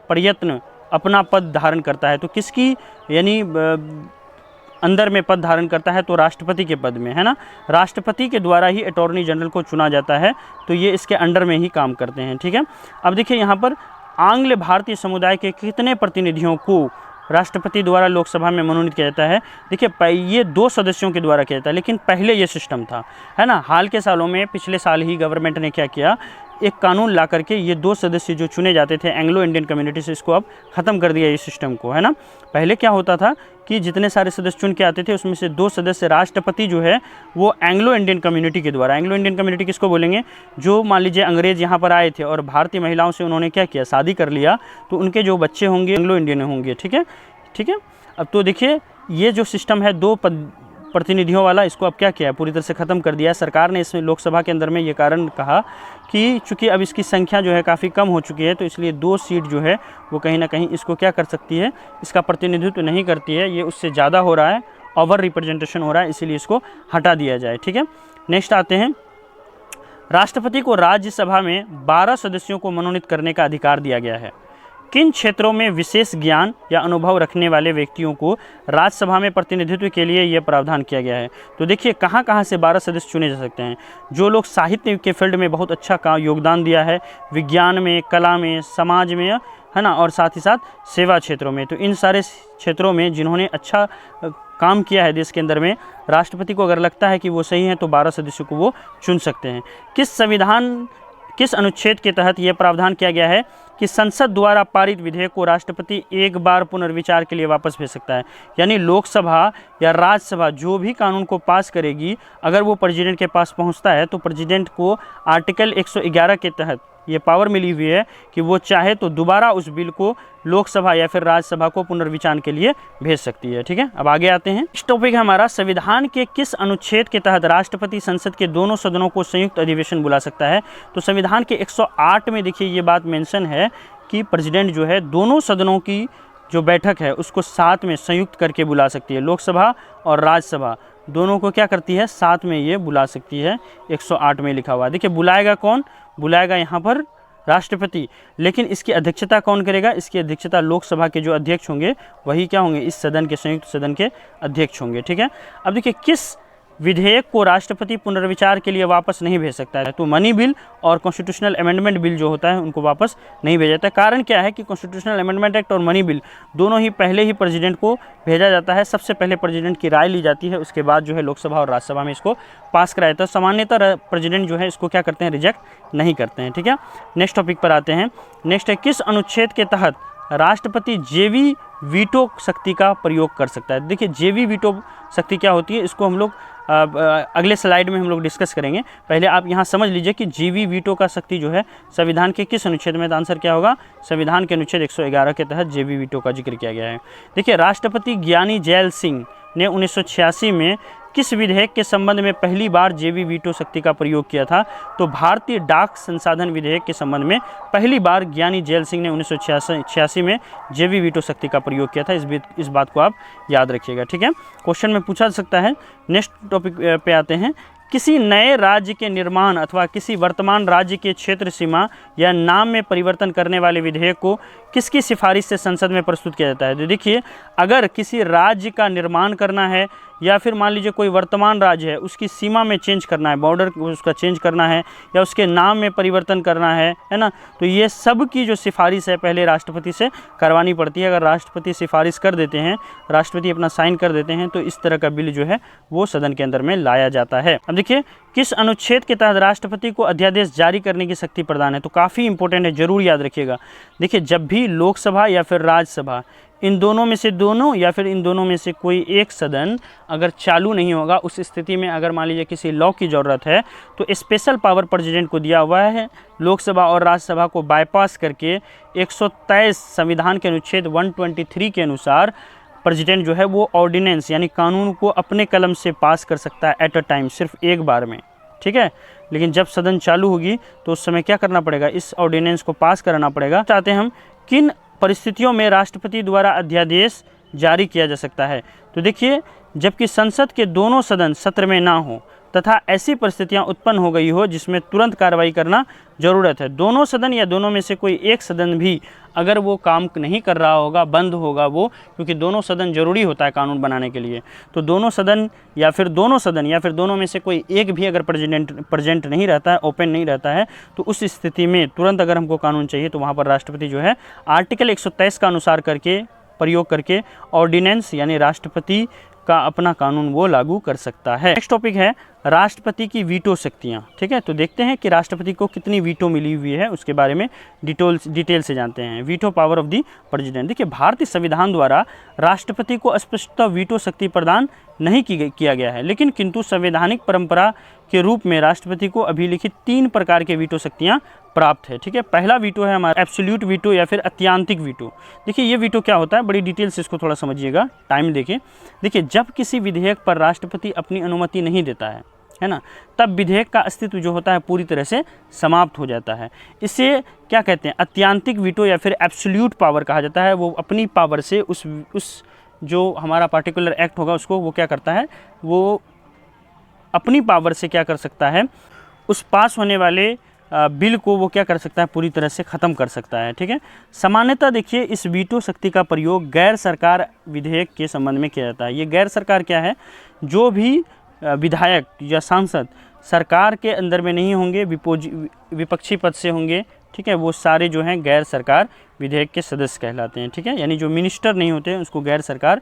प्रयत्न अपना पद धारण करता है? तो किसकी यानी अंदर में पद धारण करता है? तो राष्ट्रपति के पद में, है ना। राष्ट्रपति के द्वारा ही अटॉर्नी जनरल को चुना जाता है, तो ये इसके अंडर में ही काम करते हैं। ठीक है, अब देखिए यहाँ पर आंग्ल भारतीय समुदाय के कितने प्रतिनिधियों को राष्ट्रपति द्वारा लोकसभा में मनोनीत किया जाता है? देखिए, ये 2 सदस्यों के द्वारा किया जाता है, लेकिन पहले ये सिस्टम था, है ना। हाल के सालों में, पिछले साल ही गवर्नमेंट ने क्या किया, एक कानून ला करके ये 2 सदस्य जो चुने जाते थे एंग्लो इंडियन कम्युनिटी से, इसको अब ख़त्म कर दिया ये सिस्टम को, है ना। पहले क्या होता था कि जितने सारे सदस्य चुन के आते थे उसमें से 2 सदस्य राष्ट्रपति जो है वो एंग्लो इंडियन कम्युनिटी के द्वारा, एंग्लो इंडियन कम्युनिटी किसको बोलेंगे? जो मान लीजिए अंग्रेज़ यहाँ पर आए थे और भारतीय महिलाओं से उन्होंने क्या किया, शादी कर लिया, तो उनके जो बच्चे होंगे एंग्लो इंडियन होंगे। ठीक है, ठीक है। अब तो देखिए, ये जो सिस्टम है 2 प्रतिनिधियों वाला, इसको अब क्या किया है? पूरी तरह से ख़त्म कर दिया सरकार ने। इसमें लोकसभा के अंदर में ये कारण कहा कि चूँकि अब इसकी संख्या जो है काफ़ी कम हो चुकी है, तो इसलिए 2 सीट जो है वो कहीं ना कहीं इसको क्या कर सकती है, इसका प्रतिनिधित्व नहीं करती है, ये उससे ज़्यादा हो रहा है, ओवर रिप्रेजेंटेशन हो रहा है, इसीलिए इसको हटा दिया जाए। ठीक है, नेक्स्ट आते हैं। राष्ट्रपति को राज्यसभा में 12 सदस्यों को मनोनीत करने का अधिकार दिया गया है। किन क्षेत्रों में विशेष ज्ञान या अनुभव रखने वाले व्यक्तियों को राज्यसभा में प्रतिनिधित्व के लिए यह प्रावधान किया गया है? तो देखिए, कहाँ कहाँ से 12 सदस्य चुने जा सकते हैं? जो लोग साहित्य के फील्ड में बहुत अच्छा योगदान दिया है, विज्ञान में, कला में, समाज में, है ना, और साथ ही साथ सेवा क्षेत्रों में, तो इन सारे क्षेत्रों में जिन्होंने अच्छा काम किया है देश के अंदर में, राष्ट्रपति को अगर लगता है कि वो सही है तो 12 सदस्यों को वो चुन सकते हैं। किस अनुच्छेद के तहत यह प्रावधान किया गया है कि संसद द्वारा पारित विधेयक को राष्ट्रपति एक बार पुनर्विचार के लिए वापस भेज सकता है? यानी लोकसभा या राज्यसभा जो भी कानून को पास करेगी, अगर वो प्रेसिडेंट के पास पहुंचता है तो प्रेसिडेंट को आर्टिकल 111 के तहत ये पावर मिली हुई है कि वो चाहे तो दोबारा उस बिल को लोकसभा या फिर राज्यसभा को पुनर्विचार के लिए भेज सकती है। ठीक है, अब आगे आते हैं। इस टॉपिक है हमारा, संविधान के किस अनुच्छेद के तहत राष्ट्रपति संसद के दोनों सदनों को संयुक्त अधिवेशन बुला सकता है? तो संविधान के 108 में देखिए ये बात मेंशन है कि प्रेसिडेंट जो है दोनों सदनों की जो बैठक है उसको साथ में संयुक्त करके बुला सकती है। लोकसभा और राज्यसभा दोनों को क्या करती है? साथ में ये बुला सकती है। 108 में लिखा हुआ है। देखिए, बुलाएगा कौन? बुलाएगा यहाँ पर राष्ट्रपति, लेकिन इसकी अध्यक्षता कौन करेगा? इसकी अध्यक्षता लोकसभा के जो अध्यक्ष होंगे वही क्या होंगे? इस सदन के, संयुक्त सदन के अध्यक्ष होंगे। ठीक है, अब देखिए, किस विधेयक को राष्ट्रपति पुनर्विचार के लिए वापस नहीं भेज सकता है। तो मनी बिल और कॉन्स्टिट्यूशनल अमेंडमेंट बिल जो होता है उनको वापस नहीं भेजा जाता है। कारण क्या है कि कॉन्स्टिट्यूशनल अमेंडमेंट एक्ट और मनी बिल दोनों ही पहले ही प्रेसिडेंट को भेजा जाता है। सबसे पहले प्रेसिडेंट की राय ली जाती है, उसके बाद जो है लोकसभा और राज्यसभा में इसको पास कराया जाता है। सामान्यतः प्रेसिडेंट जो है इसको क्या करते हैं, रिजेक्ट नहीं करते हैं। ठीक है, नेक्स्ट टॉपिक पर आते हैं। नेक्स्ट है, किस अनुच्छेद के तहत राष्ट्रपति जेवी वीटो शक्ति का प्रयोग कर सकता है। देखिए जेवी वीटो शक्ति क्या होती है, इसको हम लोग अगले स्लाइड में हम लोग डिस्कस करेंगे। पहले आप यहाँ समझ लीजिए कि जेवी वीटो का शक्ति जो है संविधान के किस अनुच्छेद में, तो आंसर क्या होगा, संविधान के अनुच्छेद 111 के तहत जेवी वीटो का जिक्र किया गया है। देखिए राष्ट्रपति ज्ञानी जैल सिंह ने 1986 में किस विधेयक के संबंध में पहली बार जेवी वीटो शक्ति का प्रयोग किया था, तो भारतीय डाक संसाधन विधेयक के संबंध में पहली बार ज्ञानी जैल सिंह ने 1986 में जेवी वीटो शक्ति का प्रयोग किया था। इस बात को आप याद रखिएगा। ठीक है, क्वेश्चन में पूछा जा सकता है। नेक्स्ट टॉपिक पे आते हैं। किसी नए राज्य के निर्माण अथवा किसी वर्तमान राज्य के क्षेत्र सीमा या नाम में परिवर्तन करने वाले विधेयक को किसकी सिफारिश से संसद में प्रस्तुत किया जाता है। तो देखिए अगर किसी राज्य का निर्माण करना है या फिर मान लीजिए कोई वर्तमान राज्य है उसकी सीमा में चेंज करना है, बॉर्डर उसका चेंज करना है या उसके नाम में परिवर्तन करना है ना, तो ये सब की जो सिफारिश है पहले राष्ट्रपति से करवानी पड़ती है। अगर राष्ट्रपति सिफारिश कर देते हैं, राष्ट्रपति अपना साइन कर देते हैं, तो इस तरह का बिल जो है वो सदन के अंदर में लाया जाता है। अब देखिए किस अनुच्छेद के तहत राष्ट्रपति को अध्यादेश जारी करने की शक्ति प्रदान है, तो काफ़ी इंपॉर्टेंट है, जरूर याद रखिएगा। देखिए जब भी लोकसभा या फिर राज्यसभा इन दोनों में से दोनों या फिर इन दोनों में से कोई एक सदन अगर चालू नहीं होगा, उस स्थिति में अगर मान लीजिए किसी लॉ की ज़रूरत है तो स्पेशल पावर प्रेसिडेंट को दिया हुआ है। लोकसभा और राज्यसभा को बाईपास करके 123 संविधान के अनुच्छेद 123 के अनुसार प्रेसिडेंट जो है वो ऑर्डिनेंस यानी कानून को अपने कलम से पास कर सकता है एट अ टाइम, सिर्फ एक बार में। ठीक है, लेकिन जब सदन चालू होगी तो उस समय क्या करना पड़ेगा, इस ऑर्डिनेंस को पास कराना पड़ेगा। चाहते हैं हम किन परिस्थितियों में राष्ट्रपति द्वारा अध्यादेश जारी किया जा सकता है, तो देखिए जबकि संसद के दोनों सदन सत्र में ना हो तथा ऐसी परिस्थितियां उत्पन्न हो गई हो जिसमें तुरंत कार्रवाई करना जरूरत है। दोनों सदन या दोनों में से कोई एक सदन भी अगर वो काम नहीं कर रहा होगा, बंद होगा वो, क्योंकि दोनों सदन जरूरी होता है कानून बनाने के लिए, तो दोनों सदन या फिर दोनों में से कोई एक भी अगर प्रेजेंट नहीं रहता है, ओपन नहीं रहता है, तो उस स्थिति में तुरंत अगर हमको कानून चाहिए तो वहाँ पर राष्ट्रपति जो है आर्टिकल 123 का अनुसार करके प्रयोग करके ऑर्डिनेंस यानी राष्ट्रपति का अपना कानून वो लागू कर सकता है। नेक्स्ट टॉपिक है राष्ट्रपति की वीटो शक्तियाँ। ठीक है, तो देखते हैं कि राष्ट्रपति को कितनी वीटो मिली हुई है, उसके बारे में डिटेल से जानते हैं। Veto power of the president. देखिए भारतीय संविधान द्वारा राष्ट्रपति को स्पष्टतः वीटो शक्ति प्रदान नहीं किया गया है, लेकिन किंतु संवैधानिक परंपरा के रूप में राष्ट्रपति को अभिलिखित 3 प्रकार के वीटो शक्तियाँ प्राप्त है। ठीक है, पहला वीटो है हमारा एब्सोल्यूट वीटो या फिर अत्यांतिक वीटो। देखिए ये वीटो क्या होता है, बड़ी डिटेल से इसको थोड़ा समझिएगा, टाइम देखिए। देखिए जब किसी विधेयक पर राष्ट्रपति अपनी अनुमति नहीं देता है ना, तब विधेयक का अस्तित्व जो होता है पूरी तरह से समाप्त हो जाता है। इसे क्या कहते हैं, अत्यांतिक वीटो या फिर एब्सोल्यूट पावर कहा जाता है। वो अपनी पावर से उस जो हमारा पार्टिकुलर एक्ट होगा उसको वो क्या करता है, वो अपनी पावर से क्या कर सकता है, उस पास होने वाले बिल को वो क्या कर सकता है, पूरी तरह से ख़त्म कर सकता है। ठीक है, सामान्यतः देखिए इस वीटो शक्ति का प्रयोग गैर सरकार विधेयक के संबंध में किया जाता है। ये गैर सरकार क्या है, जो भी विधायक या सांसद सरकार के अंदर में नहीं होंगे, विपक्षी पद से होंगे, ठीक है, वो सारे जो हैं गैर सरकार विधेयक के सदस्य कहलाते हैं। ठीक है, यानी जो मिनिस्टर नहीं होते उसको गैर सरकार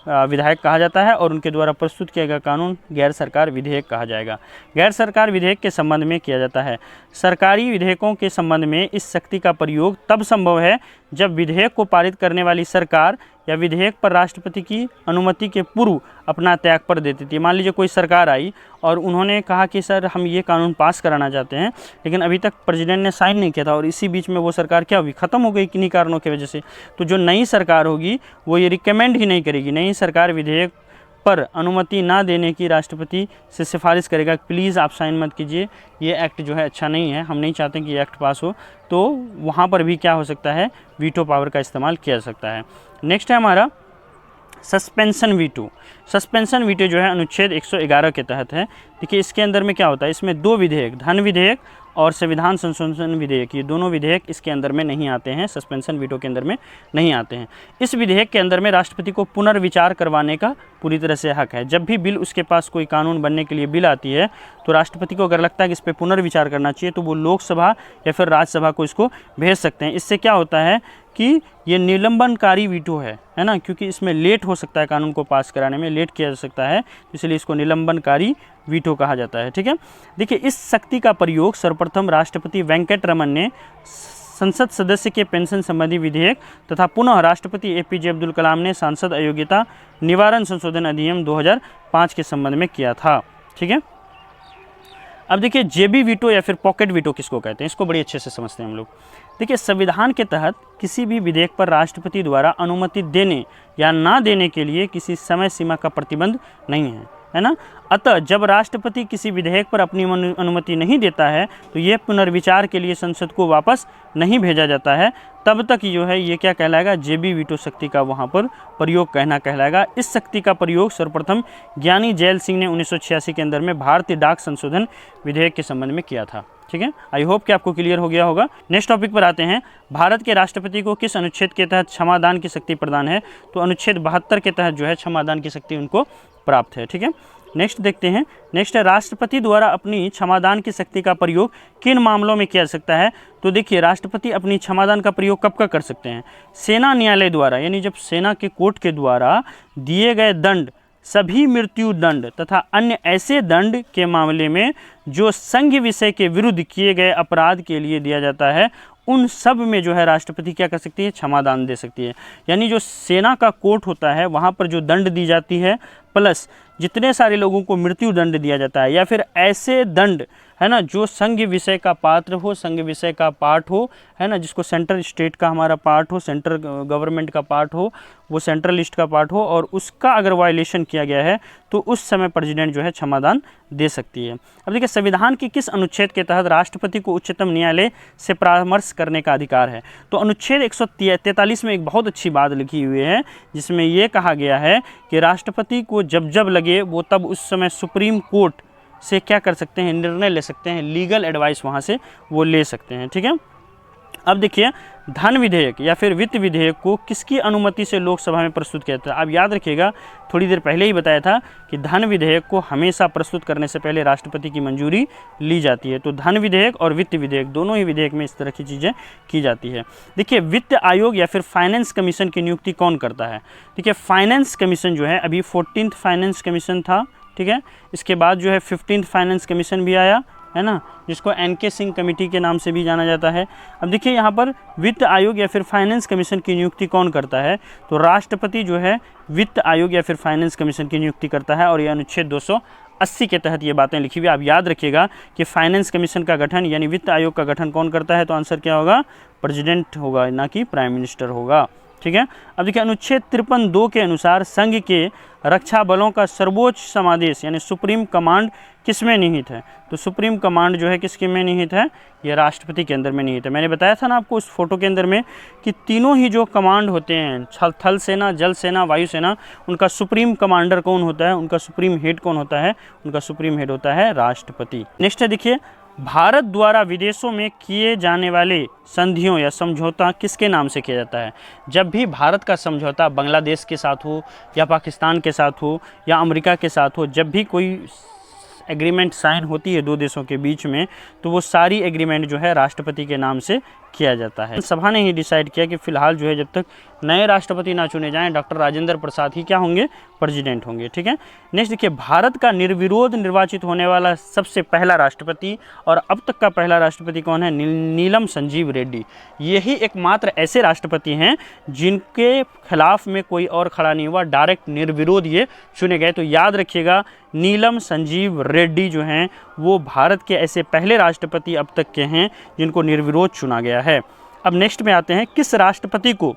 विधायक कहा जाता है और उनके द्वारा प्रस्तुत किया गया कानून गैर सरकार विधेयक कहा जाएगा। गैर सरकार विधेयक के संबंध में किया जाता है। सरकारी विधेयकों के संबंध में इस शक्ति का प्रयोग तब संभव है जब विधेयक को पारित करने वाली सरकार या विधेयक पर राष्ट्रपति की अनुमति के पूर्व अपना त्याग पर देती थी। मान लीजिए कोई सरकार आई और उन्होंने कहा कि सर हम ये कानून पास कराना चाहते हैं, लेकिन अभी तक प्रेसिडेंट ने साइन नहीं किया था और इसी बीच में वो सरकार क्या हुई, ख़त्म हो गई किन्हीं कारणों की वजह से, तो जो नई सरकार होगी वो ये रिकमेंड ही नहीं करेगी, नई सरकार विधेयक पर अनुमति ना देने की राष्ट्रपति से सिफारिश करेगा, प्लीज़ आप साइन मत कीजिए, ये एक्ट जो है अच्छा नहीं है, हम नहीं चाहते कि ये एक्ट पास हो, तो वहाँ पर भी क्या हो सकता है, वीटो पावर का इस्तेमाल किया जा सकता है। नेक्स्ट है हमारा सस्पेंशन वीटो। सस्पेंशन वीटो जो है अनुच्छेद 111 के तहत है। देखिए इसके अंदर में क्या होता है, इसमें दो विधेयक, धन विधेयक और संविधान संशोधन विधेयक, ये दोनों विधेयक इसके अंदर में नहीं आते हैं, सस्पेंशन वीटो के अंदर में नहीं आते हैं। इस विधेयक के अंदर में राष्ट्रपति को पुनर्विचार करवाने का पूरी तरह से हक है। जब भी बिल उसके पास कोई कानून बनने के लिए बिल आती है तो राष्ट्रपति को अगर लगता है कि इस पर पुनर्विचार करना चाहिए तो वो लोकसभा या फिर राज्यसभा को इसको भेज सकते हैं। इससे क्या होता है कि ये निलंबनकारी वीटो है ना, क्योंकि इसमें लेट हो सकता है, कानून को पास कराने में लेट किया जा सकता है, इसलिए इसको निलंबनकारी वीटो कहा जाता है। ठीक है, देखिए इस शक्ति का प्रयोग सर्वप्रथम राष्ट्रपति वेंकट रमन ने संसद सदस्य के पेंशन संबंधी विधेयक तथा पुनः राष्ट्रपति APJ अब्दुल कलाम ने सांसद अयोग्यता निवारण संशोधन अधिनियम 2005 के संबंध में किया था। ठीक है, अब देखिए JB वीटो या फिर पॉकेट वीटो किसको कहते हैं, इसको बड़ी अच्छे से समझते हैं हम लोग। देखिए संविधान के तहत किसी भी विधेयक पर राष्ट्रपति द्वारा अनुमति देने या ना देने के लिए किसी समय सीमा का प्रतिबंध नहीं है ना। अतः जब राष्ट्रपति किसी विधेयक पर अपनी अनुमति नहीं देता है तो ये पुनर्विचार के लिए संसद को वापस नहीं भेजा जाता है, तब तक जो है ये क्या कहलाएगा, JB वीटो शक्ति का वहाँ पर प्रयोग कहलाएगा। इस शक्ति का प्रयोग सर्वप्रथम ज्ञानी जैल सिंह ने 1986 के अंदर में भारतीय डाक संशोधन विधेयक के संबंध में किया था। ठीक है, आई होप कि आपको क्लियर हो गया होगा। नेक्स्ट टॉपिक पर आते हैं, भारत के राष्ट्रपति को किस अनुच्छेद के तहत क्षमादान की शक्ति प्रदान है, तो अनुच्छेद 72 के तहत जो है क्षमादान की शक्ति उनको प्राप्त है। ठीक है, नेक्स्ट देखते हैं, नेक्स्ट है राष्ट्रपति द्वारा अपनी क्षमादान की शक्ति का प्रयोग किन मामलों में किया जा सकता है। तो देखिए राष्ट्रपति अपनी क्षमादान का प्रयोग कब कर सकते हैं, सेना न्यायालय द्वारा, यानी जब सेना के कोर्ट के द्वारा दिए गए दंड, सभी मृत्यु दंड तथा अन्य ऐसे दंड के मामले में जो संघ विषय के विरुद्ध किए गए अपराध के लिए दिया जाता है, उन सब में जो है राष्ट्रपति क्या कर सकती है, क्षमादान दे सकती है। यानी जो सेना का कोर्ट होता है वहाँ पर जो दंड दी जाती है, प्लस जितने सारे लोगों को मृत्यु दंड दिया जाता है, या फिर ऐसे दंड है ना जो संघ विषय का पात्र हो, संघ विषय का पार्ट हो, है ना, जिसको सेंट्रल स्टेट का हमारा पार्ट हो, सेंट्रल गवर्नमेंट का पार्ट हो, वो सेंट्रल लिस्ट का पार्ट हो, और उसका अगर वायलेशन किया गया है तो उस समय प्रेसिडेंट जो है क्षमादान दे सकती है। अब देखिए संविधान के किस अनुच्छेद के तहत राष्ट्रपति को उच्चतम न्यायालय से परामर्श करने का अधिकार है, तो अनुच्छेद 143 में एक बहुत अच्छी बात लिखी हुई है, जिसमें ये कहा गया है कि राष्ट्रपति को जब लगे वो तब उस समय सुप्रीम कोर्ट से क्या कर सकते हैं, निर्णय ले सकते हैं, लीगल एडवाइस वहाँ से वो ले सकते हैं। ठीक है, अब देखिए धन विधेयक या फिर वित्त विधेयक को किसकी अनुमति से लोकसभा में प्रस्तुत किया था। अब याद रखिएगा, थोड़ी देर पहले ही बताया था कि धन विधेयक को हमेशा प्रस्तुत करने से पहले राष्ट्रपति की मंजूरी ली जाती है। तो धन विधेयक और वित्त विधेयक दोनों ही विधेयक में इस तरह की चीज़ें की जाती है। देखिए वित्त आयोग या फिर फाइनेंस कमीशन की नियुक्ति कौन करता है। देखिए फाइनेंस कमीशन जो है, अभी 14th फाइनेंस कमीशन था, ठीक है, इसके बाद जो है 15th फाइनेंस कमीशन भी आया है ना, जिसको NK सिंह कमेटी के नाम से भी जाना जाता है। अब देखिए यहाँ पर वित्त आयोग या फिर फाइनेंस कमीशन की नियुक्ति कौन करता है, तो राष्ट्रपति जो है वित्त आयोग या फिर फाइनेंस कमीशन की नियुक्ति करता है, और ये अनुच्छेद 280 के तहत ये बातें लिखी हुई। आप याद रखिएगा कि फाइनेंस कमीशन का गठन यानी वित्त आयोग का गठन कौन करता है, तो आंसर क्या होगा, प्रेसिडेंट होगा, ना कि प्राइम मिनिस्टर होगा। ठीक है, अब देखिए अनुच्छेद 53(2) के अनुसार संघ के रक्षा बलों का सर्वोच्च समादेश यानी सुप्रीम कमांड किसमें निहित है, तो सुप्रीम कमांड जो है किसके में निहित है, ये राष्ट्रपति के अंदर में निहित है। मैंने बताया था ना आपको उस फोटो के अंदर में कि तीनों ही जो कमांड होते हैं, थल सेना, जल सेना, वायु सेना, उनका सुप्रीम कमांडर कौन होता है, उनका सुप्रीम हेड कौन होता है, उनका सुप्रीम हेड होता है राष्ट्रपति। नेक्स्ट है देखिए, भारत द्वारा विदेशों में किए जाने वाले संधियों या समझौता किसके नाम से किया जाता है। जब भी भारत का समझौता बांग्लादेश के साथ हो या पाकिस्तान के साथ हो या अमेरिका के साथ हो, जब भी कोई एग्रीमेंट साइन होती है दो देशों के बीच में, तो वो सारी एग्रीमेंट जो है राष्ट्रपति के नाम से किया जाता है। सभा ने ही डिसाइड किया कि फिलहाल जो है जब तक नए राष्ट्रपति ना चुने जाएं, डॉक्टर राजेंद्र प्रसाद ही क्या होंगे, प्रेसिडेंट होंगे। ठीक है, नेक्स्ट देखिए, भारत का निर्विरोध निर्वाचित होने वाला सबसे पहला राष्ट्रपति और अब तक का पहला राष्ट्रपति कौन है, नीलम संजीव रेड्डी। यही एकमात्र ऐसे राष्ट्रपति हैं जिनके खिलाफ में कोई और खड़ा नहीं हुआ, डायरेक्ट निर्विरोध ये चुने गए। तो याद रखिएगा, नीलम संजीव रेड्डी जो हैं वो भारत के ऐसे पहले राष्ट्रपति अब तक के हैं जिनको निर्विरोध चुना गया है। अब नेक्स्ट में आते हैं, किस राष्ट्रपति को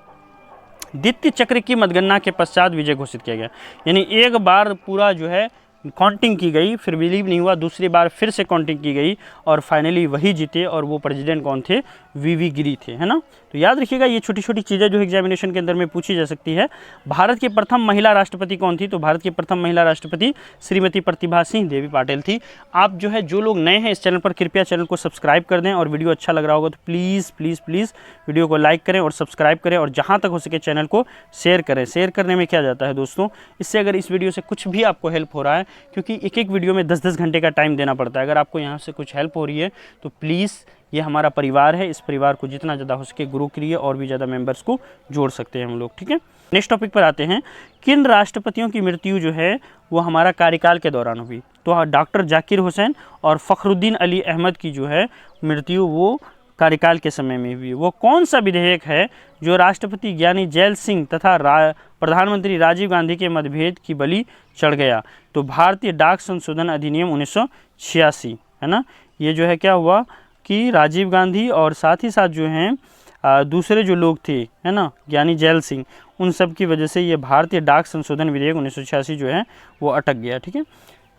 द्वितीय चक्र की मतगणना के पश्चात विजय घोषित किया गया, यानी एक बार पूरा जो है काउंटिंग की गई, फिर बिलीव नहीं हुआ, दूसरी बार फिर से काउंटिंग की गई और फाइनली वही जीते, और वो प्रेसिडेंट कौन थे, वीवी गिरी थे, है ना। तो याद रखिएगा ये छोटी छोटी चीज़ें जो एग्जामिनेशन के अंदर में पूछी जा सकती है। भारत की प्रथम महिला राष्ट्रपति कौन थी? तो भारत की प्रथम महिला राष्ट्रपति श्रीमती प्रतिभा सिंह देवी पाटिल थी। आप जो है जो लोग नए हैं इस चैनल पर, कृपया चैनल को सब्सक्राइब कर दें, और वीडियो अच्छा लग रहा होगा तो प्लीज़ प्लीज़ प्लीज़ वीडियो को लाइक करें और सब्सक्राइब करें, और जहाँ तक हो सके चैनल को शेयर करें। शेयर करने में क्या जाता है दोस्तों, इससे अगर इस वीडियो से कुछ भी आपको हेल्प हो रहा है, क्योंकि एक एक वीडियो में 10-10 घंटे का टाइम देना पड़ता है, अगर आपको यहाँ से कुछ हेल्प हो रही है तो प्लीज़, ये हमारा परिवार है, इस परिवार को जितना ज़्यादा हो सके ग्रो करिए, और भी ज़्यादा मेंबर्स को जोड़ सकते हैं हम लोग, ठीक है। नेक्स्ट टॉपिक पर आते हैं, किन राष्ट्रपतियों की मृत्यु जो है वो हमारा कार्यकाल के दौरान हुई? तो डॉक्टर जाकिर हुसैन और फ़खरुद्दीन अली अहमद की जो है मृत्यु वो कार्यकाल के समय में हुई। वो कौन सा विधेयक है जो राष्ट्रपति ज्ञानी जैल सिंह तथा प्रधानमंत्री राजीव गांधी के मतभेद की बलि चढ़ गया? तो भारतीय डाक संशोधन अधिनियम 1986, है ना। ये जो है क्या हुआ कि राजीव गांधी और साथ ही साथ जो हैं दूसरे जो लोग थे, है ना, यानी जैल सिंह, उन सब की वजह से ये भारतीय डाक संशोधन विधेयक 1986 जो है वो अटक गया, ठीक है।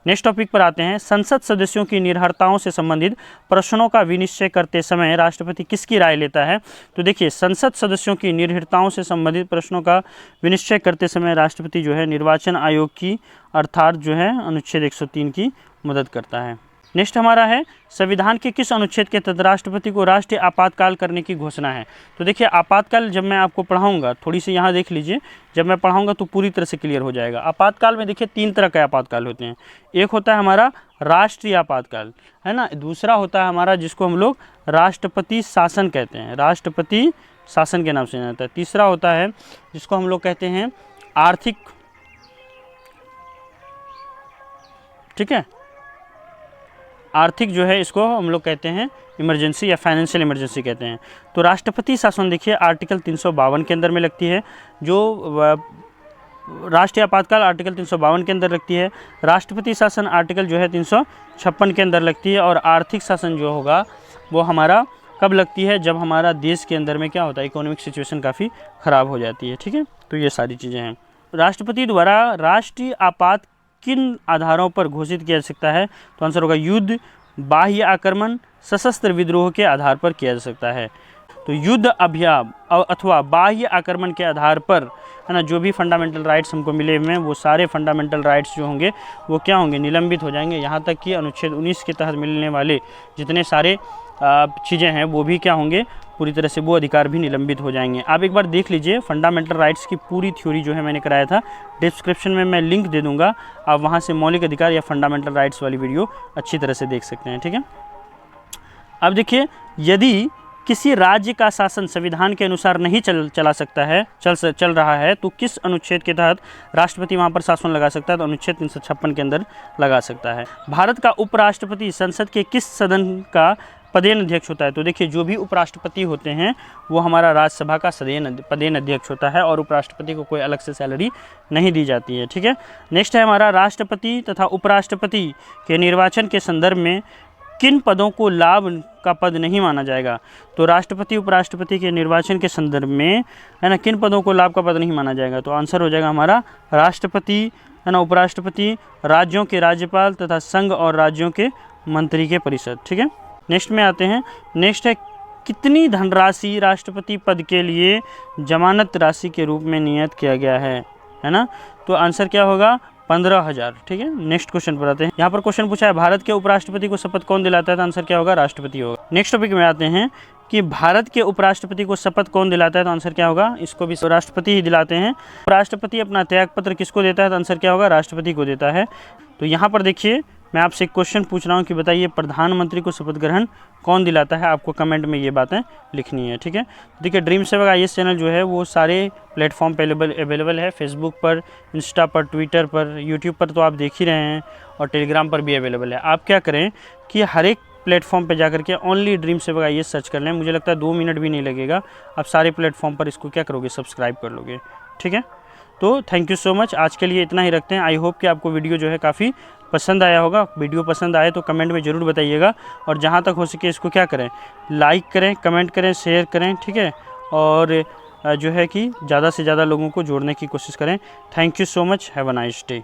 नेक्स्ट टॉपिक पर आते हैं, संसद सदस्यों की निर्भरताओं से संबंधित प्रश्नों का विनिश्चय करते समय राष्ट्रपति किसकी राय लेता है? तो देखिए, संसद सदस्यों की निर्भरताओं से संबंधित प्रश्नों का विनिश्चय करते समय राष्ट्रपति जो है निर्वाचन आयोग की, अर्थात जो है अनुच्छेद 103 की मदद करता है। नेक्स्ट हमारा है, संविधान के किस अनुच्छेद के तहत राष्ट्रपति को राष्ट्रीय आपातकाल करने की घोषणा है? तो देखिए, आपातकाल जब मैं आपको पढ़ाऊंगा, थोड़ी सी यहाँ देख लीजिए, जब मैं पढ़ाऊंगा तो पूरी तरह से क्लियर हो जाएगा। आपातकाल में देखिए 3 तरह के आपातकाल होते हैं। एक होता है हमारा राष्ट्रीय आपातकाल, है ना। दूसरा होता है हमारा जिसको हम लोग राष्ट्रपति शासन कहते हैं, राष्ट्रपति शासन के नाम से जाना जाता है। तीसरा होता है जिसको हम लोग कहते हैं आर्थिक, ठीक है, आर्थिक जो है इसको हम लोग कहते हैं इमरजेंसी या फाइनेंशियल इमरजेंसी कहते हैं। तो राष्ट्रपति शासन देखिए आर्टिकल 352 के अंदर में लगती है, जो राष्ट्रीय आपातकाल आर्टिकल 352 के अंदर लगती है, राष्ट्रपति शासन आर्टिकल जो है 356 के अंदर लगती है, और आर्थिक शासन जो होगा वो हमारा कब लगती है? जब हमारा देश के अंदर में क्या होता है, इकोनॉमिक सिचुएशन काफ़ी ख़राब हो जाती है, ठीक है। तो ये सारी चीज़ें हैं। राष्ट्रपति द्वारा राष्ट्रीय आपात किन आधारों पर घोषित किया जा सकता है? तो आंसर होगा युद्ध, बाह्य आक्रमण, सशस्त्र विद्रोह के आधार पर किया जा सकता है। तो युद्ध अभियान अथवा बाह्य आक्रमण के आधार पर, है ना, जो भी फंडामेंटल राइट्स हमको मिले हुए हैं वो सारे फंडामेंटल राइट्स जो होंगे वो क्या होंगे? निलंबित हो जाएंगे। यहाँ तक कि अनुच्छेद 19 के तहत मिलने वाले जितने सारे चीज़ें हैं वो भी क्या होंगे? पूरी तरह से वो अधिकार भी निलंबित हो जाएंगे। आप एक बार देख लीजिए, फंडामेंटल राइट्स की पूरी थ्योरी जो है मैंने कराया था, डिस्क्रिप्शन में मैं लिंक दे दूंगा, आप वहाँ से मौलिक अधिकार या फंडामेंटल राइट्स वाली वीडियो अच्छी तरह से देख सकते हैं, ठीक है। अब देखिए, यदि किसी राज्य का शासन संविधान के अनुसार नहीं चला सकता है, चल रहा है, तो किस अनुच्छेद के तहत राष्ट्रपति वहाँ पर शासन लगा सकता है? तो अनुच्छेद 356 के अंदर लगा सकता है। भारत का उपराष्ट्रपति संसद के किस सदन का पदेन अध्यक्ष होता है? तो देखिए, जो भी उपराष्ट्रपति होते हैं वो हमारा राज्यसभा का पदेन अध्यक्ष होता है, और उपराष्ट्रपति को कोई अलग से सैलरी नहीं दी जाती है, ठीक है। नेक्स्ट है हमारा, राष्ट्रपति तथा उपराष्ट्रपति के निर्वाचन के संदर्भ में किन पदों को लाभ का पद नहीं माना जाएगा? तो राष्ट्रपति उपराष्ट्रपति के निर्वाचन के संदर्भ में, है ना, किन पदों को लाभ का पद नहीं माना जाएगा? तो आंसर हो जाएगा हमारा राष्ट्रपति, है ना, उपराष्ट्रपति, राज्यों के राज्यपाल तथा संघ और राज्यों के मंत्री के परिषद, ठीक है। नेक्स्ट में आते हैं, नेक्स्ट है, कितनी धनराशि राष्ट्रपति पद के लिए जमानत राशि के रूप में नियत किया गया है ना। तो आंसर क्या होगा? 15,000, ठीक है। नेक्स्ट क्वेश्चन पर आते हैं। यहाँ पर क्वेश्चन पूछा है, भारत के उपराष्ट्रपति को शपथ कौन दिलाता है? तो आंसर क्या होगा? राष्ट्रपति होगा। नेक्स्ट टॉपिक में आते हैं कि भारत के उपराष्ट्रपति को शपथ कौन दिलाता है? तो आंसर क्या होगा? इसको भी राष्ट्रपति ही दिलाते हैं। उपराष्ट्रपति अपना त्यागपत्र किसको देता है? तो आंसर क्या होगा? राष्ट्रपति को देता है। तो यहाँ पर देखिए, मैं आपसे एक क्वेश्चन पूछ रहा हूँ कि बताइए, प्रधानमंत्री को शपथ ग्रहण कौन दिलाता है? आपको कमेंट में ये बातें लिखनी है, ठीक है। देखिए, ड्रीम सेवक IAS चैनल जो है वो सारे प्लेटफॉर्म पे अवेलेबल है, फेसबुक पर, इंस्टा पर, ट्विटर पर, यूट्यूब पर तो आप देख ही रहे हैं, और टेलीग्राम पर भी अवेलेबल है। आप क्या करें कि हर एक प्लेटफॉर्म पे जाकर के ओनली ड्रीम सेवक IAS सर्च कर लें, मुझे लगता है 2 मिनट भी नहीं लगेगा, आप सारे प्लेटफॉर्म पर इसको क्या करोगे? सब्सक्राइब कर लोगे, ठीक है। तो थैंक यू सो मच, आज के लिए इतना ही रखते हैं। आई होप कि आपको वीडियो जो है काफ़ी पसंद आया होगा। वीडियो पसंद आए तो कमेंट में ज़रूर बताइएगा, और जहाँ तक हो सके इसको क्या करें? लाइक करें, कमेंट करें, शेयर करें, ठीक है। और जो है कि ज़्यादा से ज़्यादा लोगों को जोड़ने की कोशिश करें। Thank you so much, have a nice day.